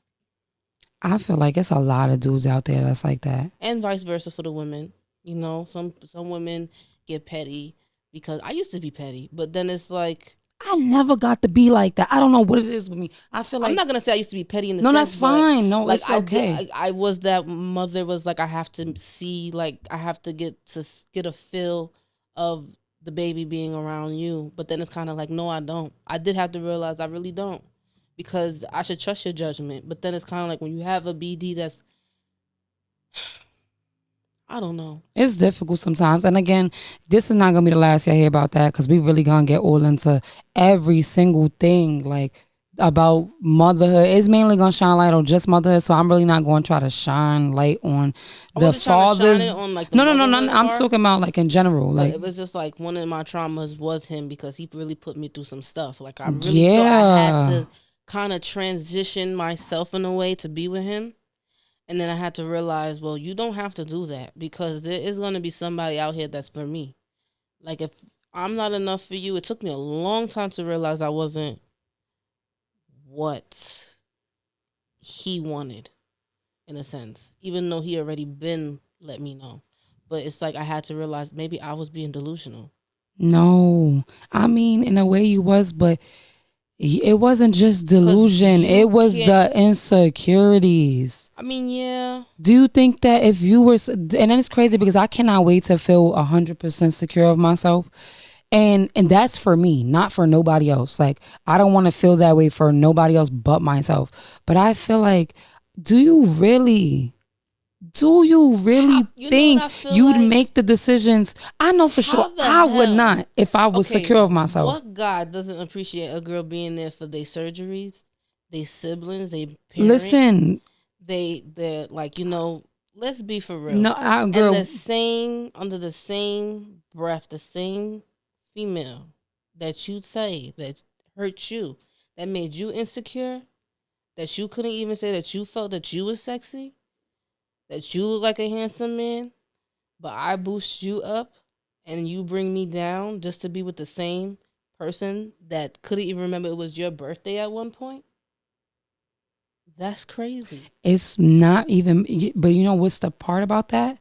I feel like it's a lot of dudes out there that's like that. And vice versa for the women. You know, some women get petty because I used to be petty, but then it's like I never got to be like that. I don't know what it is with me. I feel like I'm not gonna say I used to be petty in the no, sense, that's fine. No, like it's okay. I was that mother was like I have to see like I have to get a feel of the baby being around you, but then it's kind of like no, I don't. I did have to realize I really don't because I should trust your judgment. But then it's kind of like when you have a BD that's I don't know. It's difficult sometimes. And again, this is not going to be the last y'all hear about that because we really going to get all into every single thing like about motherhood. It's mainly going to shine light on just motherhood. So I'm really not going to try to shine light on the fathers. On, like, the no. I'm part. talking about like in general. Like it was just like one of my traumas was him because he really put me through some stuff. Like I really thought I had to kind of transition myself in a way to be with him. And then I had to realize, well, you don't have to do that because there is going to be somebody out here that's for me. Like, if I'm not enough for you, it took me a long time to realize I wasn't what he wanted, in a sense, even though he already been let me know. But it's like I had to realize maybe I was being delusional. No. I mean, in a way you was, but it wasn't just delusion. It was the insecurities. I mean, yeah. Do you think that if you were, and then it's crazy because I cannot wait to feel 100% secure of myself. And that's for me, not for nobody else. Like, I don't want to feel that way for nobody else but myself. But I feel like, do you really think you'd like, make the decisions? I know for sure I would not if I was secure of myself. What guy doesn't appreciate a girl being there for their surgeries, their siblings, their parents? Listen. They're like, you know, let's be for real. No, girl. And under the same breath, the same female that you say that hurt you, that made you insecure, that you couldn't even say that you felt that you was sexy, that you look like a handsome man, but I boost you up and you bring me down just to be with the same person that couldn't even remember it was your birthday at one point. That's crazy. It's not even, but you know what's the part about that?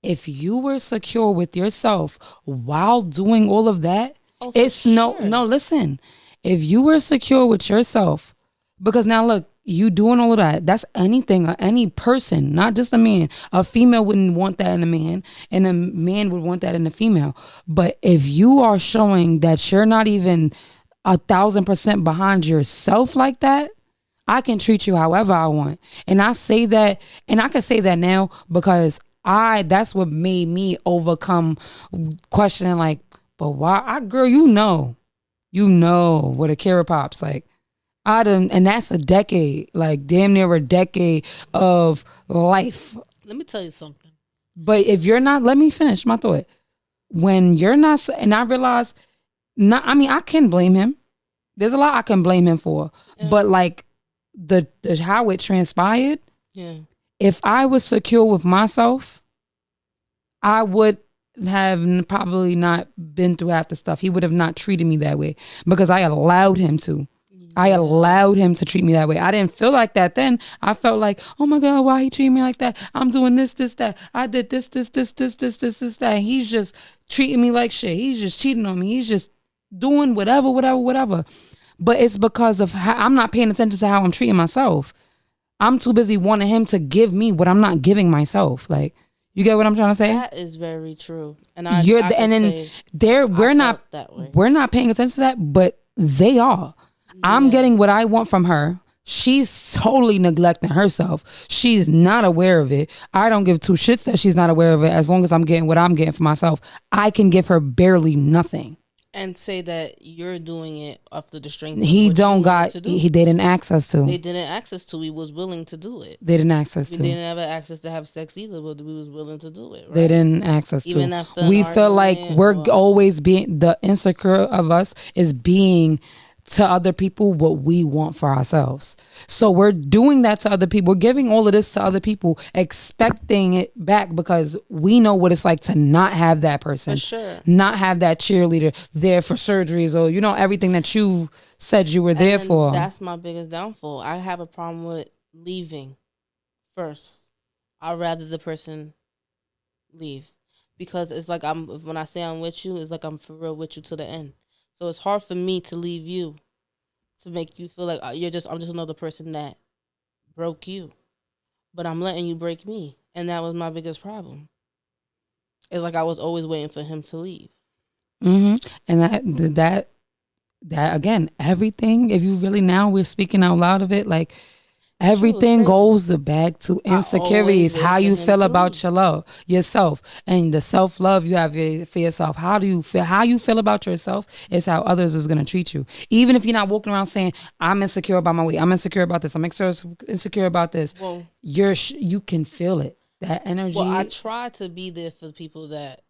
If you were secure with yourself while doing all of that, it's sure. no, listen. If you were secure with yourself, because now look, you doing all of that, that's anything or any person, not just a man. A female wouldn't want that in a man, and a man would want that in a female. But if you are showing that you're not even 1,000% behind yourself like that, I can treat you however I want. And I say that, and I can say that now because that's what made me overcome questioning like, but why? Girl, you know what a carrot pops like. And that's a decade, like damn near a decade of life. Let me tell you something. But if you're not, let me finish my thought. When you're not, and I realize, I can blame him. There's a lot I can blame him for, but like, the how it transpired, if I was secure with myself, I would have probably not been through half the stuff. He would have not treated me that way because I allowed him to. I allowed him to treat me that way. I didn't feel like that then. I felt like, oh my God, why he treating me like that? I'm doing this, that. I did this, that. He's just treating me like shit. He's just cheating on me. He's just doing whatever. But it's because of how I'm not paying attention to how I'm treating myself. I'm too busy wanting him to give me what I'm not giving myself. Like, You get what I'm trying to say? That is very true, and You're I and could then say there I we're not felt that way. we're not paying attention to that, but they are. I'm Yeah, getting what I want from her. She's totally neglecting herself. She's not aware of it. I don't give two shits that she's not aware of it. As long as I'm getting what I'm getting for myself, I can give her barely nothing. and say that you're doing it after the strength of He what you don't wanted got to do. he they didn't access They to. didn't access to. We was willing to do it. They didn't access We to. didn't have access to have sex either, but we was willing to do it, They right? didn't access to. Even after an We feel like argument we're or always being the insecure of us is being to other people what we want for ourselves. So we're doing that to other people. We're giving all of this to other people, expecting it back because we know what it's like to not have that for person, sure. not have that cheerleader there for surgeries or everything that you said you were And there then for. that's my biggest downfall. I have a problem with leaving first. I'd rather the person leave because it's like when I say I'm with you, it's like I'm for real with you to the end. So it's hard for me to leave you to make you feel like I'm just another person that broke you, but I'm letting you break me, and that was my biggest problem. It's like I was always waiting for him to leave. And that again, everything. If you really now we're speaking out loud of it, like It's true. It's everything crazy. goes back to I always insecurities. wait How for you him feel to about leave. yourself, and the self love you have for yourself. How do you feel? How you feel about yourself is how others is gonna treat you. Even if you're not walking around saying, "I'm insecure about my weight. I'm insecure about this. I'm insecure about this." Well, You can feel it. That I energy. try to be there for the people that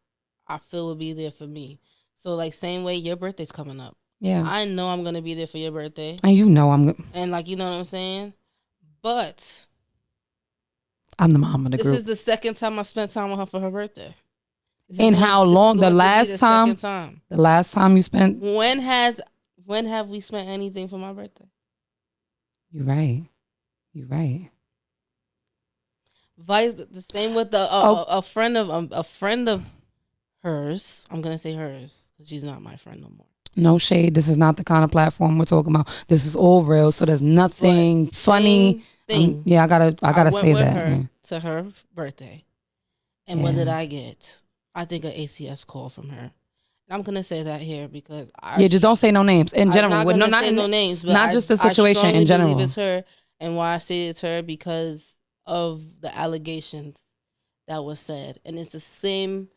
I feel will be there for me. So like same way your birthday's coming up. Yeah, I know I'm gonna be there for your birthday, and I'm. and like you know what I'm saying. But I'm the mom of the this group. is the second time I spent time with her for her birthday. And how This is long? The going to be last the time. second time. The last time you spent. When have we spent anything for my birthday? You're right. You're right. Vice the same with Oh, a friend of hers. I'm gonna say hers because she's not my friend no more. no shade. This is not the kind of platform we're talking about. This is all real. So there's nothing But funny. same thing. Yeah, I gotta went say with that. her Yeah. to her birthday, and what did Yeah. I get? I think an ACS call from her. And I'm gonna say that here because Yeah, just don't say no names in I'm general. not Well, no, gonna not say in, no names, but not just the I situation strongly in believe general. it's her. And why I say it's her because of the allegations that was said, and it's the same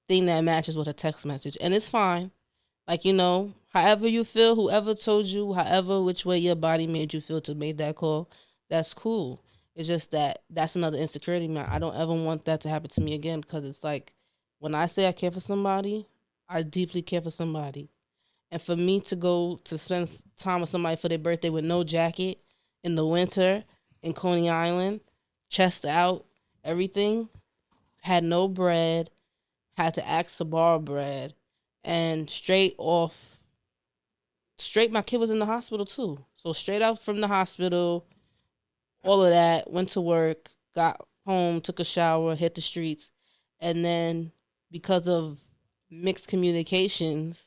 thing that matches with a text message, and it's fine. Like however you feel, whoever told you, however which way your body made you feel to make that call, that's cool. It's just that's another insecurity, man. I don't ever want that to happen to me again because it's like when I say I care for somebody, I deeply care for somebody. And for me to go to spend time with somebody for their birthday with no jacket in the winter in Coney Island, chest out, everything, had no bread, had to ask to borrow bread, and straight my kid was in the hospital too. So straight out from the hospital, all of that, went to work, got home, took a shower, hit the streets, and then because of mixed communications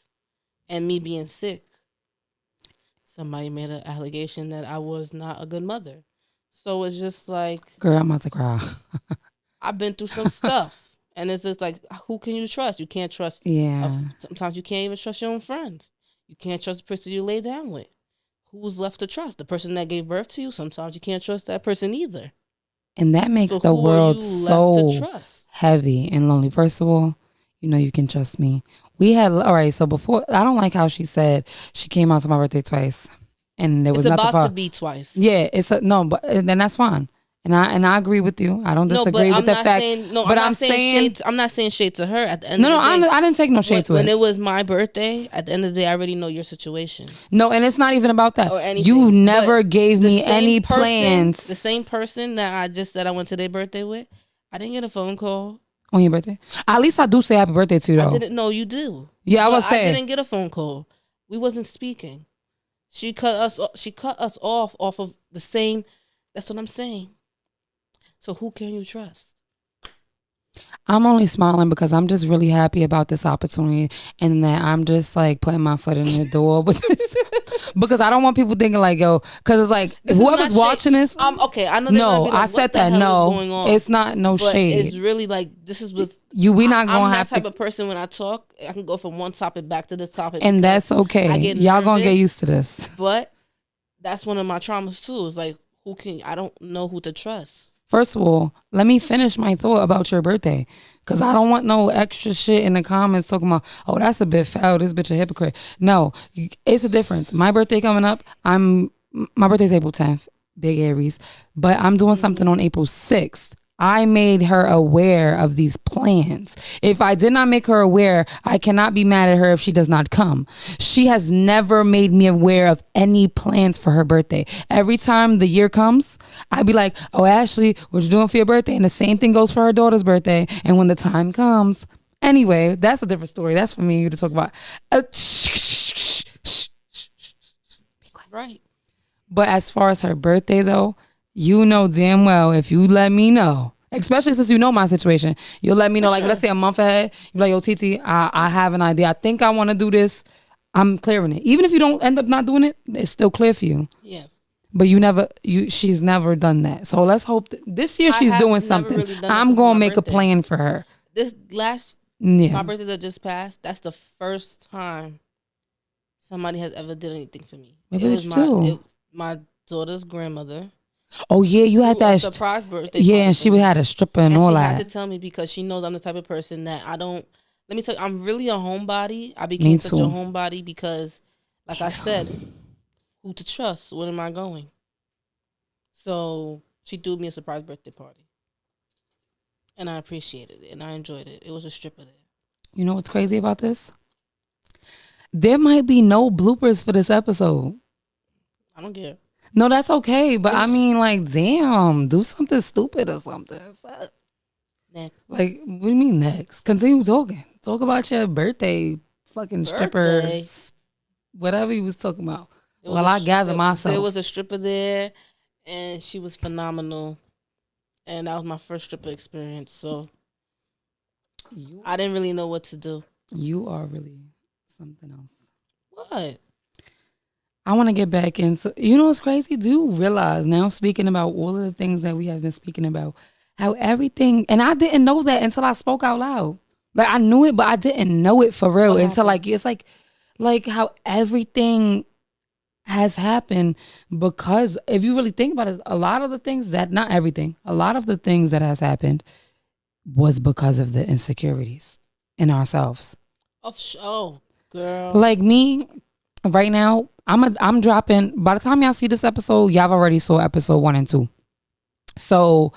and me being sick, somebody made an allegation that I was not a good mother. So it's just like Girl, I'm about to cry. I've been through some stuff. And it's just like, who can you trust? You can't trust. Yeah. Sometimes you can't even trust your own friends. You can't trust the person you lay down with. Who's left to trust? The person that gave birth to you? Sometimes you can't trust that person either. And that makes So the who are you world left to so trust? heavy and lonely. First of all, you can trust me. We had, all right, so before, I don't like how she said she came out to my birthday twice. And there was It's nothing about to for, be twice. yeah, no, but then that's fine. And I agree with you. I don't No, but disagree with I'm the not fact. saying no. But I'm not saying shade. I'm not saying shade to her. At the end no, of the day, I didn't take no shade to when it. it was my birthday, at the end of the day, I already know your situation No, and it's not even about that. or anything. You never But gave the me same any person- plans. The same person that I just said I went to their birthday with, I didn't get a phone call. On your birthday? At least I do say happy birthday to you, though. I didn't know you do. Yeah, I But was saying. I didn't get a phone call. We wasn't speaking. She cut us. She cut us off of the same. That's what I'm saying. So who can you trust? I'm only smiling because I'm just really happy about this opportunity and that I'm just like putting my foot in the door with this because I don't want people thinking like, yo, because it's like whoever's watching this. Okay, I know they're gonna No, be like, I what said the that. hell is No, going on? it's not no But shade. it's really like this is what We not I'm gonna that have type to. of person when I talk. I can go from one topic back to this topic, And because that's okay. I get Y'all gonna get nervous, used to this. But that's one of my traumas too. Is like, I don't know who to trust. First of all, let me finish my thought about your birthday. Because I don't want no extra shit in the comments talking about, oh, that's a bit foul. This bitch a hypocrite. No, it's a difference. My birthday coming up. My birthday's April 10th. Big Aries. But I'm doing something on April 6th. I made her aware of these plans. If I did not make her aware, I cannot be mad at her if she does not come. She has never made me aware of any plans for her birthday. Every time the year comes, I'd be like, oh, Ashley, what you doing for your birthday? And the same thing goes for her daughter's birthday. And when the time comes, anyway, that's a different story. That's for me and you to talk about. Right. But as far as her birthday, though, you know damn well if you let me know, especially since you know my situation, you'll let me know, like, let's say a month ahead, you're like, yo, TT, I have an idea. I think I want to do this. I'm clearing it. Even if you don't end up not doing it, it's still clear for you. Yes. But she's never done that. So let's hope this year she's doing something. Really I'm going to make a plan for her. My birthday that just passed, that's the first time somebody has ever did anything for me. Maybe it was my daughter's grandmother. Oh yeah, you had that surprise birthday. Yeah, and she had a stripper and all that. She had to tell me because she knows I'm the type of person that I don't. Let me tell you, I'm really a homebody. I became such a homebody because, like I said, who to trust? Where am I going? So she threw me a surprise birthday party, and I appreciated it and I enjoyed it. It was a stripper there. You know what's crazy about this? There might be no bloopers for this episode. I don't care. No, that's okay. But I mean, like, damn, do something stupid or something. Fuck. Next. Like, what do you mean next? Continue talking. Talk about your birthday, fucking strippers, whatever you was talking about. Well, I gather myself. There was a stripper there, and she was phenomenal. And that was my first stripper experience. So I didn't really know what to do. You are really something else. What? I want to get back into, you know what's crazy? Do you realize now, speaking about all of the things that we have been speaking about, how everything, and I didn't know that until I spoke out loud. Like, I knew it, but I didn't know it for real until like, it's like how everything has happened, because if you really think about it, a lot of the things that, not everything, a lot of the things that has happened was because of the insecurities in ourselves. Oh, girl. Like me, right now, I'm dropping, by the time y'all see this episode, y'all already saw episode 1 and 2. So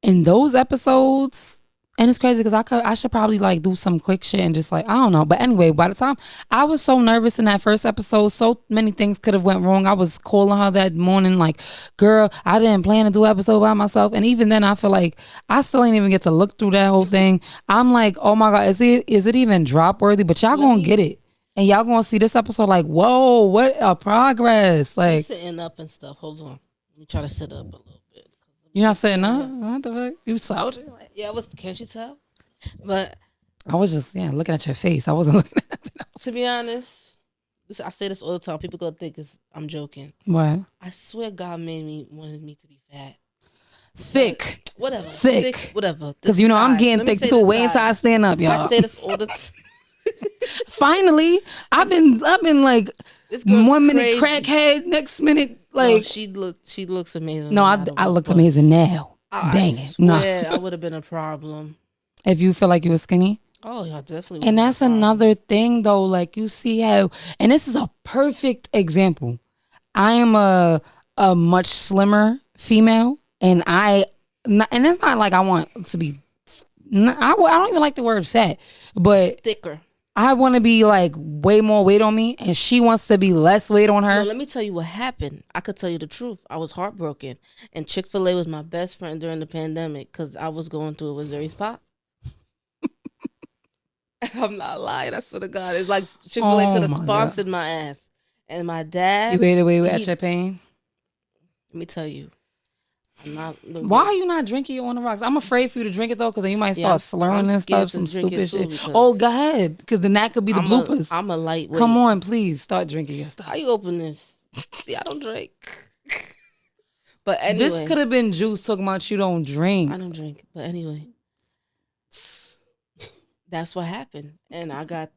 in those episodes, and it's crazy because I should probably like do some quick shit and just like, I don't know. But anyway, by the time, I was so nervous in that first episode, so many things could have went wrong. I was calling her that morning like, girl, I didn't plan to do an episode by myself. And even then I feel like I still ain't even get to look through that whole thing. I'm like, oh my God, is it even drop worthy? But y'all gonna get it. And y'all gonna see this episode like, whoa, what a progress. Like, I'm sitting up and stuff. Hold on. Let me try to sit up a little bit. You're not sitting up? What the fuck? You slouching? Yeah, can't you tell? But I was just, looking at your face. I wasn't looking at nothing else. To be honest, I say this all the time. People gonna think I'm joking. What? I swear God wanted me to be fat. Thick. But whatever. Thick. Whatever. Because you know I'm getting thick too. Wait until I stand up, y'all. I say this all the time. Finally, I've been like 1 minute crackhead, next minute like she looks amazing. No, I look amazing now. Dang it. No. I would have been a problem. If you feel like you were skinny? Oh yeah, definitely. And that's another thing though, like you see how, and this is a perfect example. I am a much slimmer female, and it's not like I want to be, I don't even like the word fat, but thicker. I want to be like way more weight on me, and she wants to be less weight on her. No, let me tell you what happened. I could tell you the truth. I was heartbroken, and Chick-fil-A was my best friend during the pandemic because I was going through it with Zuri's pop. I'm not lying. I swear to God, it's like Chick-fil-A could have sponsored my ass. And my dad, you ate away at your pain. Let me tell you, I'm not. Why are you not drinking it on the rocks? I'm afraid for you to drink it though, because then you might start slurring and stuff, some stupid shit. Oh, go ahead, because then that could be the bloopers. I'm a lightweight. Come on, please start drinking your stuff. How you open this? See, I don't drink. But anyway, this could have been Juice talking about you don't drink. I don't drink, but anyway, that's what happened, and I got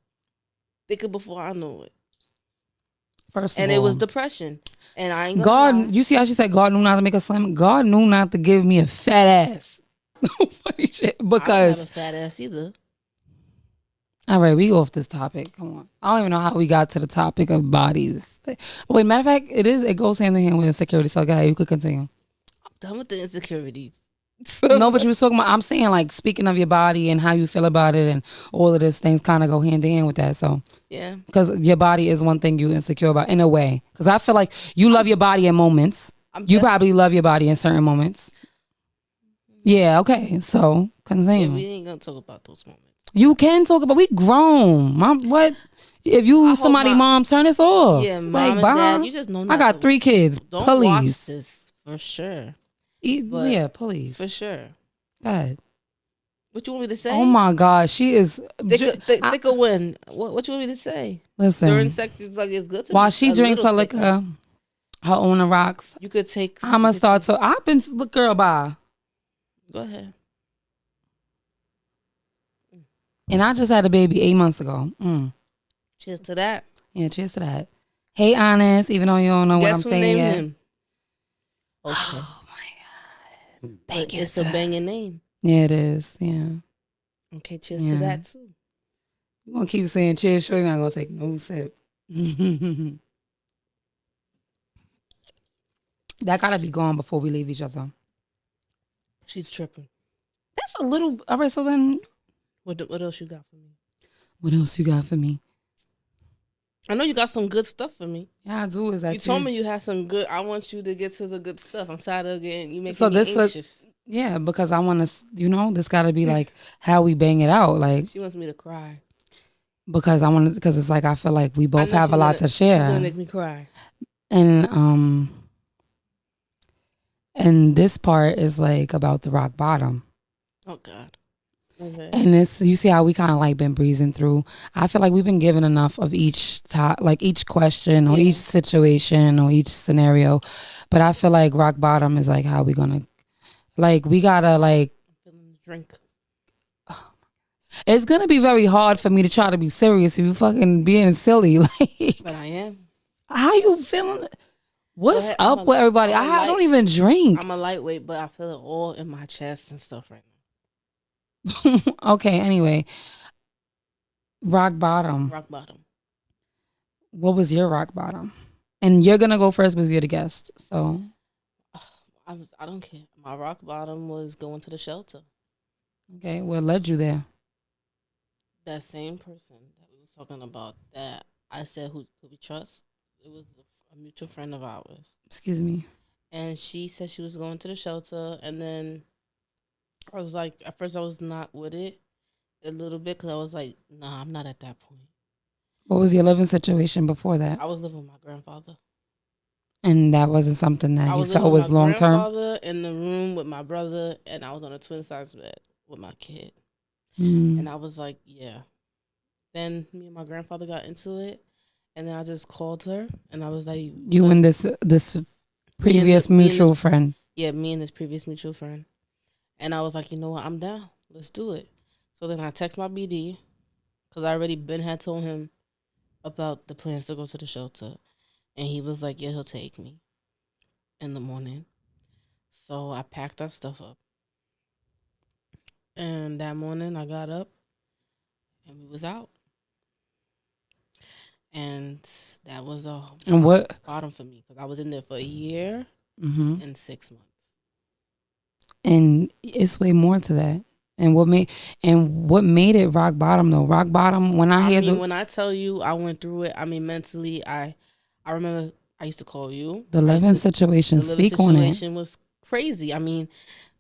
thicker before I knew it. First of all, it was depression, and I ain't God. lie. You see how she said God knew not to make us slim. God knew not to give me a fat ass. Funny shit, because I don't have a fat ass either. All right, we go off this topic. Come on, I don't even know how we got to the topic of bodies. Wait, matter of fact, it goes hand in hand with insecurity. So, guys, you could continue. I'm done with the insecurities. No, but you was talking about. I'm saying, like, speaking of your body and how you feel about it, and all of these things kind of go hand in hand with that. So yeah, because your body is one thing you insecure about in a way. Because I feel like you love your body in moments. You probably love your body in certain moments. Yeah. Okay. So continue. Yeah, we ain't gonna talk about those moments. You can talk about. We grown, mom. What if you somebody mom turn this off? Yeah, mom and dad. You just know. I got 3 kids. Don't please watch this for sure. Yeah, please. For sure. Go ahead. What you want me to say? Oh my God, she is thicker win. What you want me to say? Listen, during sex, it's like it's good to. While she drinks her liquor, her on the rocks. You could take. I'ma start to. I've been girl bye. Go ahead. And I just had a baby 8 months ago. Cheers to that. Yeah, cheers to that. Hey, Honest, even though you don't know what I'm saying yet. Him? Okay. Oh my God. Thank you, it's sir. a banging name. Yeah, it is. Yeah. Okay, cheers to that too. You're going to keep saying cheers, sure you're not going to take no sip. That got to be gone before we leave each other. She's tripping. That's a little... All right, so then... What else you got for me? What else you got for me? I know you got some good stuff for me. Yeah, I do. Is that you told me you had some good... I want you to get to the good stuff. I'm tired of getting... You making me anxious. Yeah, because I want to... this got to be like how we bang it out. Like she wants me to cry. Because I want to... Because it's like I feel like we both have a lot to share. She's going to make me cry. And this part is like about the rock bottom. Oh, God. Okay. And this, you see how we kind of like been breezing through. I feel like we've been given enough of each each question or each situation or each scenario. But I feel like rock bottom is like how we gonna, like we gotta like drink. It's gonna be very hard for me to try to be serious if you fucking being silly. Like, but I am. How you feeling? What's up with everybody? I don't even drink. I'm a lightweight, but I feel it all in my chest and stuff right now. Okay, anyway. Rock bottom. Rock bottom. What was your rock bottom? And you're going to go first because you're the guest. So I don't care. My rock bottom was going to the shelter. Okay, what led you there? That same person that we was talking about that I said who we trust. It was a mutual friend of ours. Excuse me. And she said she was going to the shelter, and then I was like, at first I was not with it a little bit because I was like, nah, I'm not at that point. What was your living situation before that? I was living with my grandfather. And that wasn't something that you felt was long term? I was living with my grandfather in the room with my brother, and I was on a twin-size bed with my kid. And I was like, yeah. Then me and my grandfather got into it, and then I just called her, and I was like... You and this previous mutual friend? Yeah, me and this previous mutual friend. And I was like, you know what, I'm down. Let's do it. So then I text my BD, because I already had told him about the plans to go to the shelter. And he was like, yeah, he'll take me in the morning. So I packed our stuff up. And that morning I got up and we was out. And that was a bottom for me, because I was in there for a year and 6 months. And it's way more to that. And what made it rock bottom though? Rock bottom when when I tell you I went through it, I mean mentally I remember I used to call you. The living situation. Speak on it. The situation was crazy. I mean,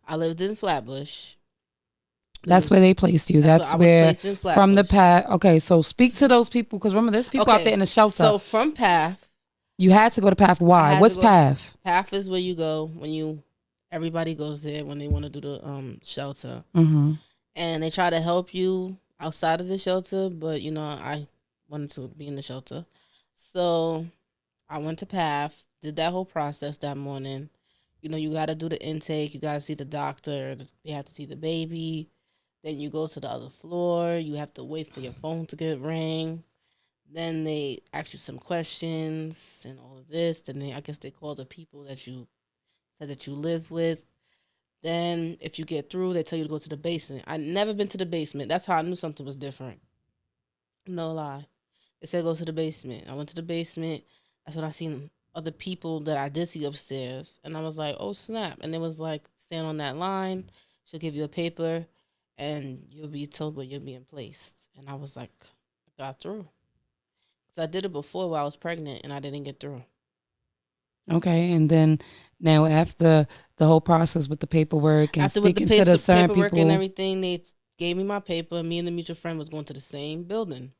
I lived in Flatbush. That's where they placed you. That's where from the path. Okay, so speak to those people, because remember there's people out there in the shelter. So from PATH, you had to go to PATH. Why? What's PATH? PATH is where you go when you Everybody goes there when they want to do the shelter, Mm-hmm. and they try to help you outside of the shelter. But I wanted to be in the shelter, so I went to PATH, did that whole process that morning. You got to do the intake. You got to see the doctor. They have to see the baby. Then you go to the other floor. You have to wait for your phone to get ring. Then they ask you some questions and all of this. Then I guess they call the people that you said that you live with. Then if you get through, they tell you to go to the basement. I never been to the basement. That's how I knew something was different. No lie. They said go to the basement. I went to the basement. That's when I seen other people that I did see upstairs. And I was like, oh snap. And it was like, stand on that line. She'll give you a paper and you'll be told where you're being placed. And I was like, I got through. Because I did it before while I was pregnant and I didn't get through. Okay, and then now after the whole process with the paperwork and After with the speaking to the certain paperwork and people, everything, they gave me my paper. Me and the mutual friend was going to the same building.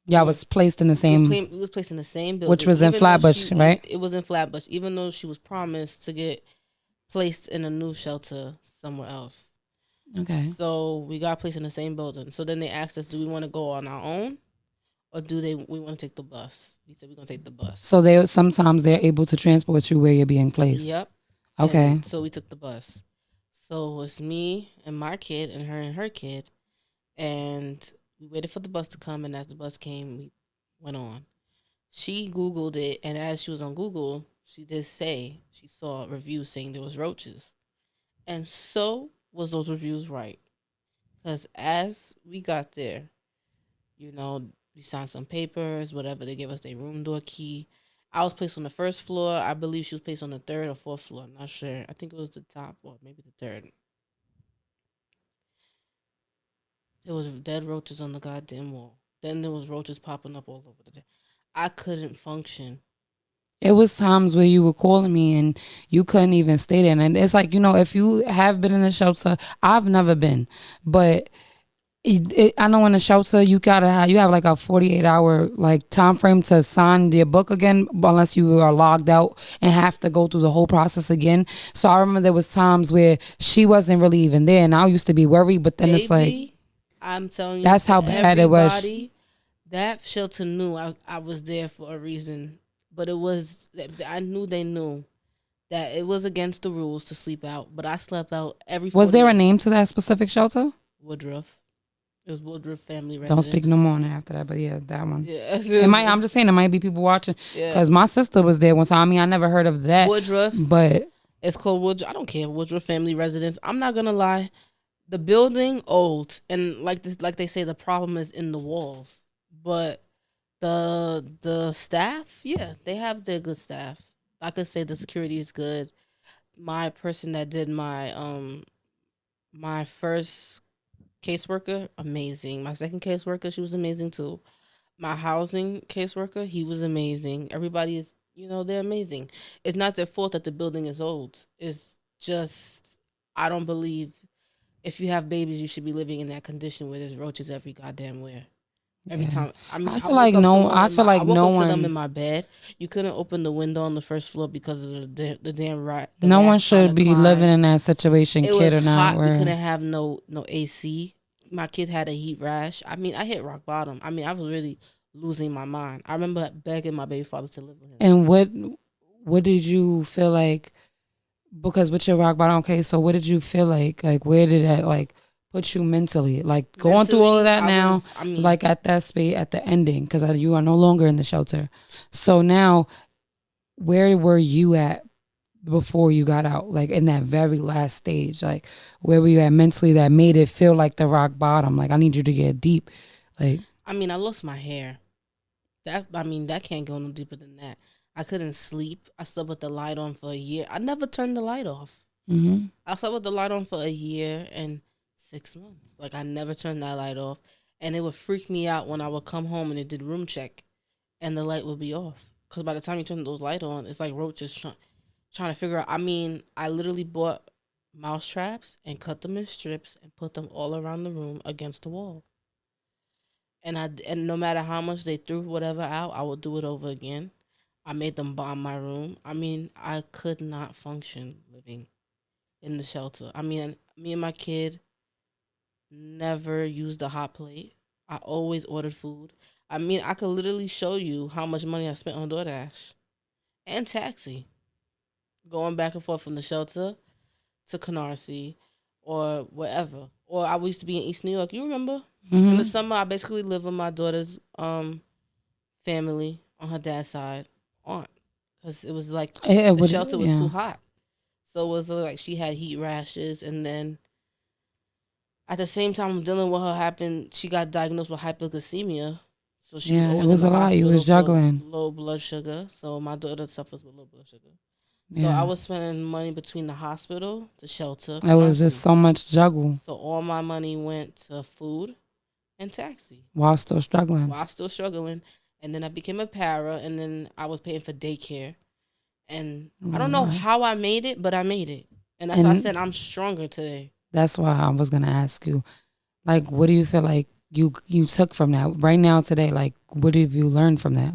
y'all was placed in the same, We was placed in the same which building, was in even though Flatbush, right? it was in Flatbush, even though she was promised to get placed in a new shelter somewhere else. Okay. So we got placed in the same building. So then they asked us, do we want to go on our own, or we want to take the bus? We said we're gonna take the bus. So they sometimes they're able to transport you where you're being placed. Yep. Okay. And so we took the bus. So it was me and my kid and her kid, and we waited for the bus to come. And as the bus came, we went on. She Googled it, and as she was on Google, she did say she saw reviews saying there was roaches. And so was those reviews right. Because as we got there, you know, we signed some papers, whatever. They gave us their room door key. I was placed on the first floor. I believe she was placed on the third or fourth floor. I'm not sure. I think it was the top or maybe the third. There was dead roaches on the goddamn wall. Then there was roaches popping up all over the day. I couldn't function. It was times where you were calling me and you couldn't even stay there. And it's like, if you have been in the shelter, I've never been, but I know in the shelter you have like a 48-hour like time frame to sign your book again, unless you are logged out and have to go through the whole process again. So I remember there was times where she wasn't really even there, and I used to be worried. But then it's like, Baby, I'm telling you, that's to how bad it was. everybody, that shelter knew I was there for a reason. But it was, I knew they knew that it was against the rules to sleep out. But I slept out every Was 40 there a name to that specific shelter? Woodruff. It was Woodruff Family Don't speak no Residence. more after that, but yeah, that one. Yeah. It might. I'm just saying, there might be people watching Yeah. because my sister was there one time. I mean, I never heard of that, Woodruff. but It's called Woodruff. I don't care. Woodruff Family Residence. I'm not gonna lie. The building old, and like they say, the problem is in the walls. But the staff, yeah, they have their good staff. I could say the security is good. My person that did my first caseworker, amazing. My second caseworker, she was amazing too. My housing caseworker, he was amazing. Everybody is, they're amazing. It's not their fault that the building is old. It's just, I don't believe if you have babies, you should be living in that condition where there's roaches every goddamn where. Every yeah. time, I mean, I feel like no. I feel like I woke no up to them one. in my bed. You couldn't open the window on the first floor because of the damn rat. The No one rats trying should to be climb. living in that situation, It kid was or not. hot. We Where couldn't have no AC. My kid had a heat rash. I mean, I hit rock bottom. I mean, I was really losing my mind. I remember begging my baby father to live with him. and what did you feel like? Because with your rock bottom, okay. So what did you feel like? Like where did that like put you mentally? Like going through all of that now, like at that space at the ending, because you are no longer in the shelter. So now, where were you at before you got out, like in that very last stage? Like where were you at mentally that made it feel like the rock bottom? Like I need you to get deep. Like I mean, I lost my hair. That can't go no deeper than that. I couldn't sleep. I slept with the light on for a year. I never turned the light off. mm-hmm. I slept with the light on for a year and 6 months. Like I never turned that light off, and it would freak me out when I would come home and it did room check, and the light would be off. Cause by the time you turn those lights on, it's like roaches trying to figure out. I mean, I literally bought mouse traps and cut them in strips and put them all around the room against the wall. And no matter how much they threw whatever out, I would do it over again. I made them bomb my room. I mean, I could not function living. in the shelter. I mean, me and my kid never used a hot plate. I always ordered food. I mean, I could literally show you how much money I spent on DoorDash and taxi, going back and forth from the shelter to Canarsie or wherever. Or I used to be in East New York. You remember? In the summer, I basically lived with my daughter's family on her dad's side, aunt, because it was like the shelter was too hot. So it was like she had heat rashes, and then at the same time dealing with her happened, she got diagnosed with hypoglycemia. So she was always it was in the a lot. You was juggling low blood sugar. So my daughter suffers with low blood sugar. So I was spending money between the hospital, the shelter. It was just so much juggle. So all my money went to food and taxi. While still struggling. And then I became a para, and then I was paying for daycare. And I don't know how I made it, but I made it. And that's why I said I'm stronger today. That's why I was going to ask you, like, what do you feel like you took from that right now today? Like, what have you learned from that?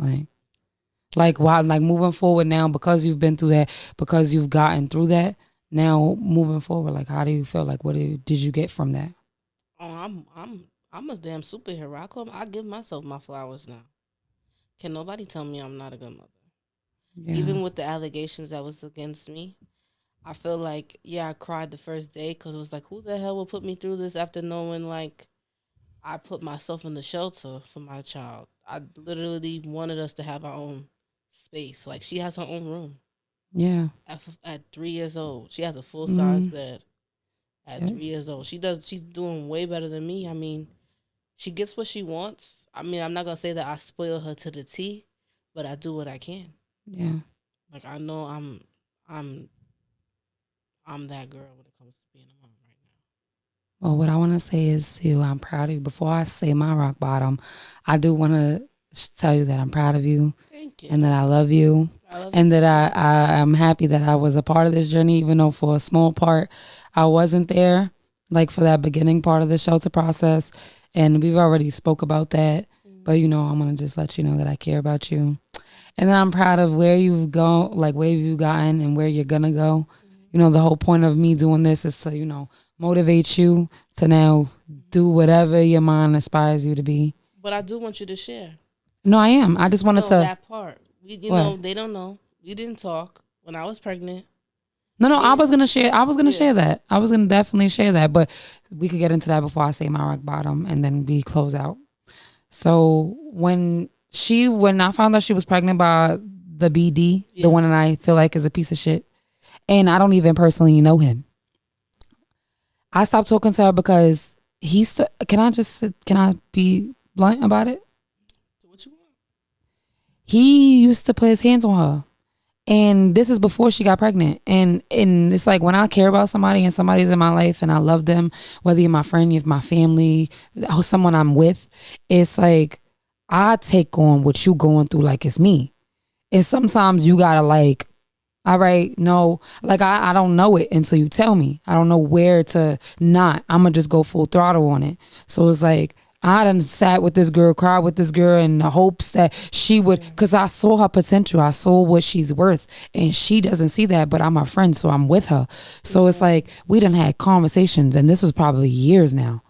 Like why, like moving forward now, because you've been through that, because you've gotten through that, now moving forward, like, how do you feel? Like, what did you get from that? Oh, I'm a damn superhero. I give myself my flowers now. Can nobody tell me I'm not a good mother? Yeah. Even with the allegations that was against me, I feel like, I cried the first day because it was like, who the hell will put me through this after knowing, like, I put myself in the shelter for my child. I literally wanted us to have our own space. Like, she has her own room. Yeah. At 3 years old, she has a full size bed. At 3 years old, she's doing way better than me. I mean, she gets what she wants. I mean, I'm not gonna say that I spoil her to the T, but I do what I can. Yeah. Like, I know I'm that girl when it comes to being a mom right now. Well, what I want to say is, too, I'm proud of you. Before I say my rock bottom, I do want to tell you that I'm proud of you. Thank you. And that I love you. And that I am happy that I was a part of this journey, even though for a small part I wasn't there, like for that beginning part of the shelter process. And we've already spoke about that. But, I'm going to just let you know that I care about you. And then I'm proud of where you've gone, like where you've gotten and where you're going to go. The whole point of me doing this is to, motivate you to now do whatever your mind aspires you to be. But I do want you to share. No, I am. I just wanted to. That part. They don't know. We didn't talk when I was pregnant. No, I was going to share. I was going to share that. I was going to definitely share that. But we could get into that before I say my rock bottom and then we close out. So when I found out she was pregnant by the BD, the one that I feel like is a piece of shit, and I don't even personally know him, I stopped talking to her because can I be blunt about it? What you want? He used to put his hands on her. And this is before she got pregnant. And it's like when I care about somebody and somebody's in my life and I love them, whether you're my friend, you're my family, or someone I'm with, it's like I take on what you going through like it's me. And sometimes you gotta like, all right, no, like I don't know it until you tell me. I don't know where to not. I'm gonna just go full throttle on it. So it's like, I done sat with this girl, cried with this girl in the hopes that she would, because I saw her potential. I saw what she's worth. And she doesn't see that, but I'm her friend, so I'm with her. So it's like, we done had conversations, and this was probably years now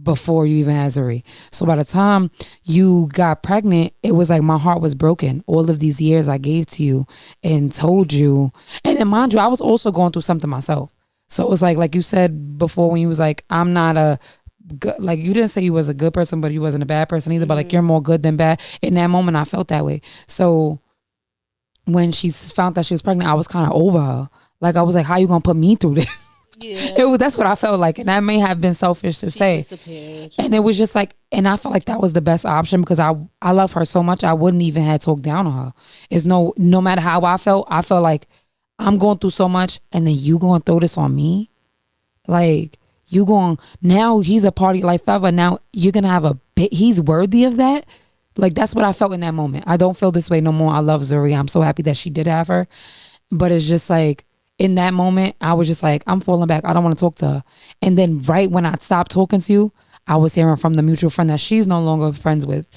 before you even had Zuri. So by the time you got pregnant, it was like my heart was broken. All of these years I gave to you and told you. And then mind you, I was also going through something myself. So it was like you said before when you was like, I'm not a, like you didn't say you was a good person, but you wasn't a bad person either, but like you're more good than bad. In that moment I felt that way. So when she found that she was pregnant, I was kind of over her. Like I was like, how you gonna put me through this? Yeah. That's what I felt like, and that may have been selfish to say. And it was just like, and I felt like that was the best option because I love her so much. I wouldn't even have talked down on her. It's no matter how I felt like I'm going through so much, and then you gonna throw this on me, like. You going, now he's a part of your life forever. Now you're going to have he's worthy of that. Like, that's what I felt in that moment. I don't feel this way no more. I love Zuri. I'm so happy that she did have her. But it's just like, in that moment, I was just like, I'm falling back. I don't want to talk to her. And then right when I stopped talking to you, I was hearing from the mutual friend that she's no longer friends with.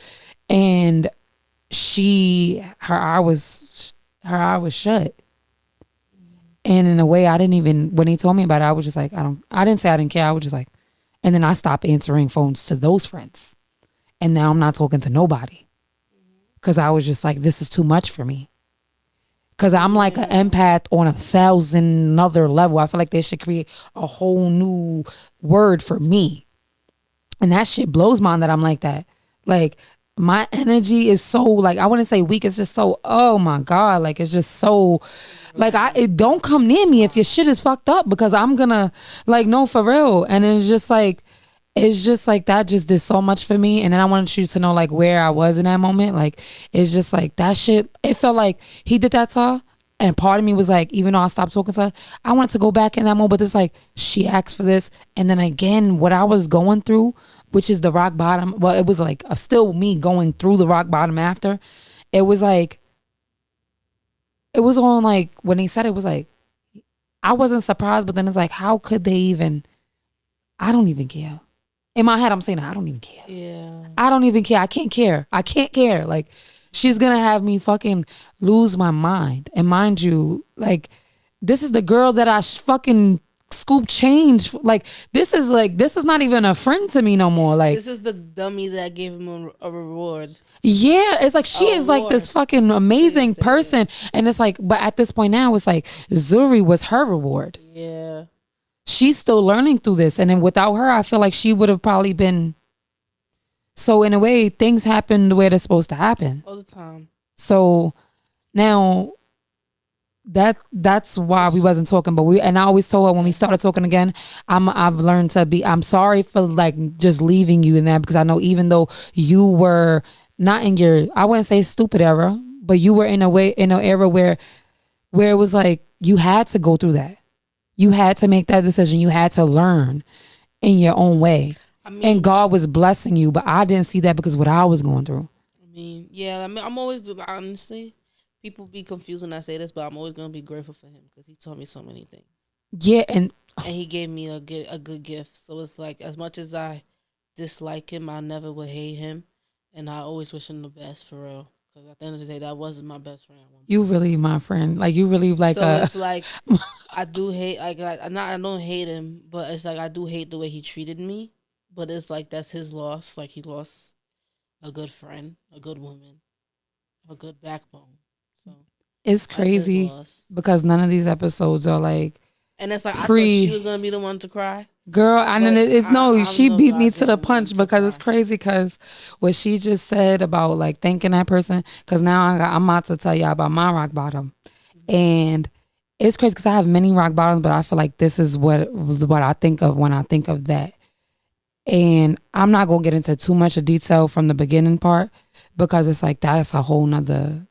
And her eye was shut. And in a way, I didn't even, when he told me about it, I was just like, I didn't say I didn't care. I was just like, and then I stopped answering phones to those friends. And now I'm not talking to nobody. Cause I was just like, this is too much for me. Cause I'm like an empath on 1,000 other level. I feel like they should create a whole new word for me. And that shit blows mine that I'm like that. Like my energy is so like, I wouldn't say weak. It's just so, oh my God. Like it's just so like it don't come near me if your shit is fucked up because I'm gonna like, no, for real. And it's just like that just did so much for me. And then I wanted you to know like where I was in that moment. Like it's just like that shit. It felt like he did that to her. And part of me was like, even though I stopped talking to her, I wanted to go back in that moment. But it's like she asked for this. And then again, what I was going through, which is the rock bottom. Well, it was like still me going through the rock bottom after. It was like, it was on like, when he said it was like, I wasn't surprised. But then it's like, how could they even, I don't even care. In my head, I'm saying, I don't even care. Yeah. I don't even care. I can't care. I can't care. Like, she's going to have me fucking lose my mind. And mind you, like, this is the girl that I fucking scoop change. Like, this is not even a friend to me no more. Like, this is the dummy that gave him a reward. Yeah, it's like she is like this fucking amazing person. And it's like, but at this point now, it's like Zuri was her reward. Yeah. She's still learning through this. And then without her, I feel like she would have probably been. So in a way, things happen the way they're supposed to happen. All the time. So now that's why we wasn't talking. But I always told her when we started talking again, I've learned to be, I'm sorry for like just leaving you in that, because I know even though you were not in your, I wouldn't say stupid era, but you were in an era where it was like you had to go through that. You had to make that decision. You had to learn in your own way. I mean, and God was blessing you, but I didn't see that because of what I was going through. I mean, yeah, I'm always, honestly, people be confused when I say this, but I'm always going to be grateful for him because he taught me so many things. Yeah, and he gave me a good gift. So it's like, as much as I dislike him, I never would hate him. And I always wish him the best, for real. Because at the end of the day, that wasn't my best friend. You really my friend. Like, you really like so it's like, I do hate, like, I don't hate him, but it's like I do hate the way he treated me. But it's like, that's his loss. Like, he lost a good friend, a good woman, a good backbone. So it's crazy because none of these episodes are like, and it's like, I thought she was gonna be the one to cry. Girl, and then it's she beat me to the punch because it's crazy because what she just said about like thanking that person, because now I'm about to tell y'all about my rock bottom. And it's crazy because I have many rock bottoms, but I feel like this is what I think of when I think of that. And I'm not gonna get into too much of detail from the beginning part because it's like that's a whole nother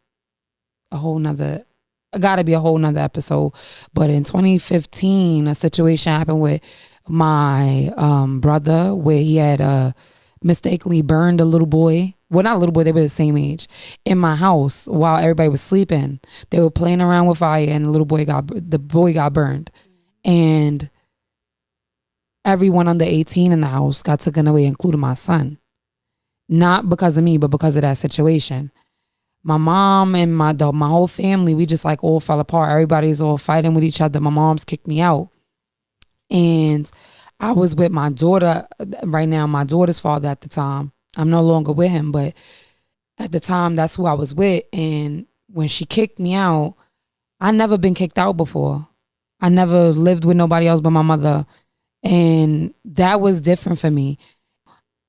gotta be a whole nother episode. But in 2015, a situation happened with my brother where he had mistakenly burned a little boy. Well, not a little boy, they were the same age, in my house while everybody was sleeping. They were playing around with fire and the boy got burned. And everyone under 18 in the house got taken away, including my son. Not because of me, but because of that situation. My mom and my whole family, we just like all fell apart. Everybody's all fighting with each other. My mom's kicked me out. And I was with my daughter right now, my daughter's father at the time. I'm no longer with him, but at the time, that's who I was with. And when she kicked me out, I never been kicked out before. I never lived with nobody else but my mother. And that was different for me.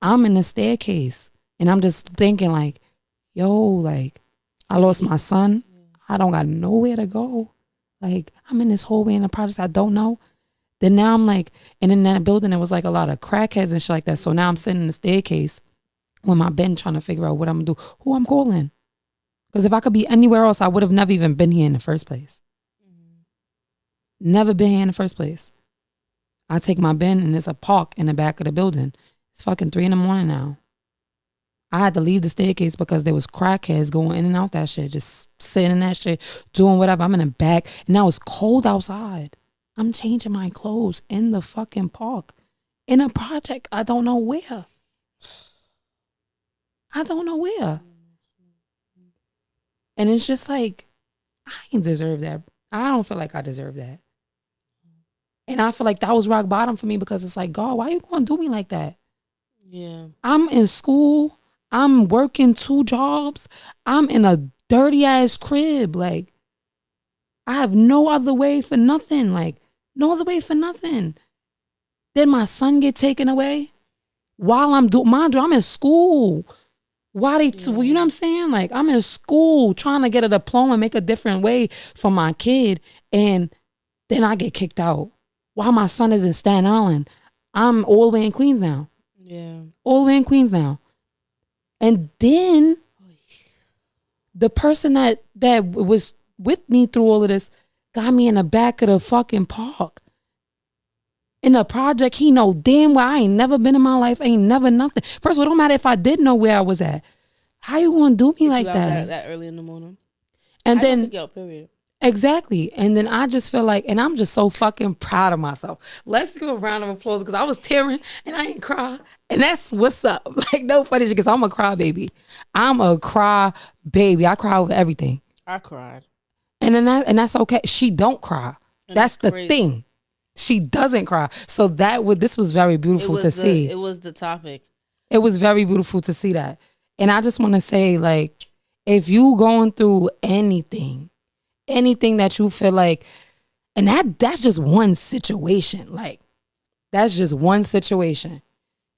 I'm in the staircase and I'm just thinking like, yo, like, I lost my son. I don't got nowhere to go. Like, I'm in this hallway in a project I don't know. Then now I'm like, and in that building, there was like a lot of crackheads and shit like that. So now I'm sitting in the staircase with my bed trying to figure out what I'm going to do. Who I'm calling. Because if I could be anywhere else, I would have never even been here in the first place. Never been here in the first place. I take my bin and there's a park in the back of the building. It's fucking 3 a.m. now. I had to leave the staircase because there was crackheads going in and out that shit, just sitting in that shit, doing whatever. I'm in the back, and now it's cold outside. I'm changing my clothes in the fucking park, in a project I don't know where. And it's just like, I ain't deserve that. I don't feel like I deserve that. And I feel like that was rock bottom for me because it's like, God, why you gonna do me like that? Yeah. I'm in school. I'm working 2 jobs. I'm in a dirty ass crib. Like, I have no other way for nothing. Like, no other way for nothing. Then my son get taken away while I'm doing my job. I'm in school. Why they, Yeah. you know what I'm saying? Like, I'm in school trying to get a diploma, make a different way for my kid. And then I get kicked out while my son is in Staten Island. I'm all the way in Queens now. Yeah. All the way in Queens now. And then the person that was with me through all of this got me in the back of the fucking park. In a project he know damn well I ain't never been in my life, ain't never nothing. First of all, it don't matter if I did know where I was at. How you gonna do me like you out that? that early in the morning. And I then kick you out, period. exactly. And then I just feel like, and I'm just so fucking proud of myself. Let's give a round of applause because I was tearing and I ain't cry. And that's what's up. Like, no funny shit because I'm a cry baby. I'm a cry baby. I cry over everything. I cried. And then that's okay. She don't cry. And That's the crazy. thing. She doesn't cry. So this was very beautiful to see. It was the topic. It was very beautiful to see that. And I just want to say, like, if you going through anything that you feel like, and that's just one situation. Like, that's just one situation.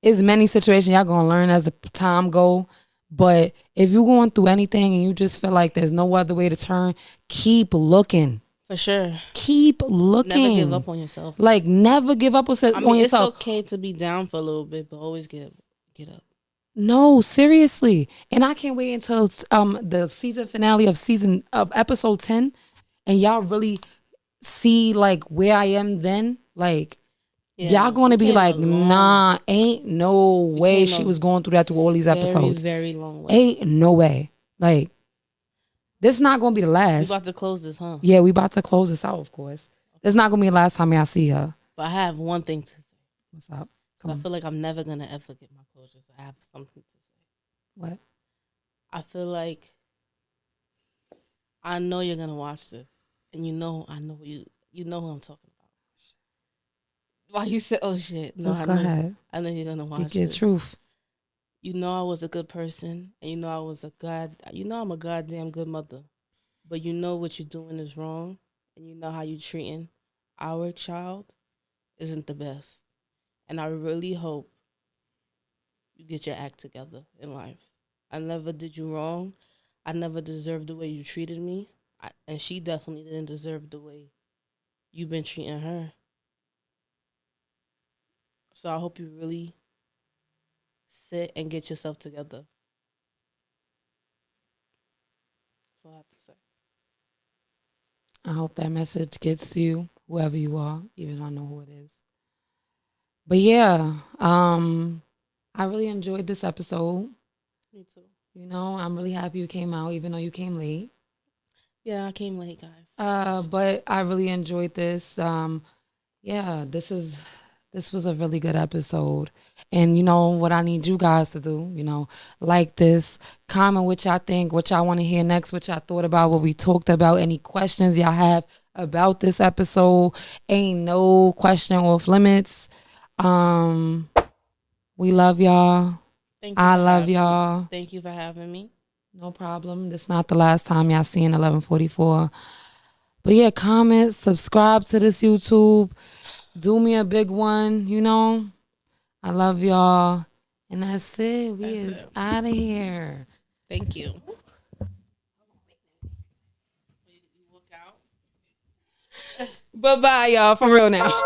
It's many situations y'all gonna learn as the time go. But if you're going through anything and you just feel like there's no other way to turn, keep looking. For sure. Keep looking. Never give up on yourself. Like, never give up on yourself. It's okay to be down for a little bit, but always get up. No, seriously. And I can't wait until the season finale of episode 10 and y'all really see like where I am then. Like, y'all gonna be like, nah, ain't no way she was going through that through all these episodes. Very long way. Ain't no way. Like, this is not gonna be the last. We about to close this, huh? Yeah, we about to close this out, of course. This is not gonna be the last time y'all see her. But I have one thing to say. What's up? I feel like I'm never gonna ever get my closure. So I have something to say. What? I feel like I know you're gonna watch this, and I know you know who I'm talking about. Why you said, "Oh shit"? No, Just go ahead. I know you're gonna watch Speak your truth. You know I was a good person, and you know I'm a goddamn good mother, but you know what you're doing is wrong, and you know how you're treating our child isn't the best. And I really hope you get your act together in life. I never did you wrong. I never deserved the way you treated me. And she definitely didn't deserve the way you've been treating her. So I hope you really sit and get yourself together. That's all I have to say. I hope that message gets to you, whoever you are, even though I know who it is. But yeah, I really enjoyed this episode. Me too. You know, I'm really happy you came out, even though you came late. Yeah, I came late, guys. But I really enjoyed this. Yeah, this was a really good episode. And you know what I need you guys to do, you know, like this, comment what y'all think, what y'all want to hear next, what y'all thought about, what we talked about, any questions y'all have about this episode. Ain't no question off limits. We love y'all. I love y'all. Thank you for having me. No problem. This is not the last time y'all seeing 1144. But yeah, comment, subscribe to this YouTube. Do me a big one, you know. I love y'all. And that's it. We is out of here. Thank you. Bye-bye, y'all. For real now.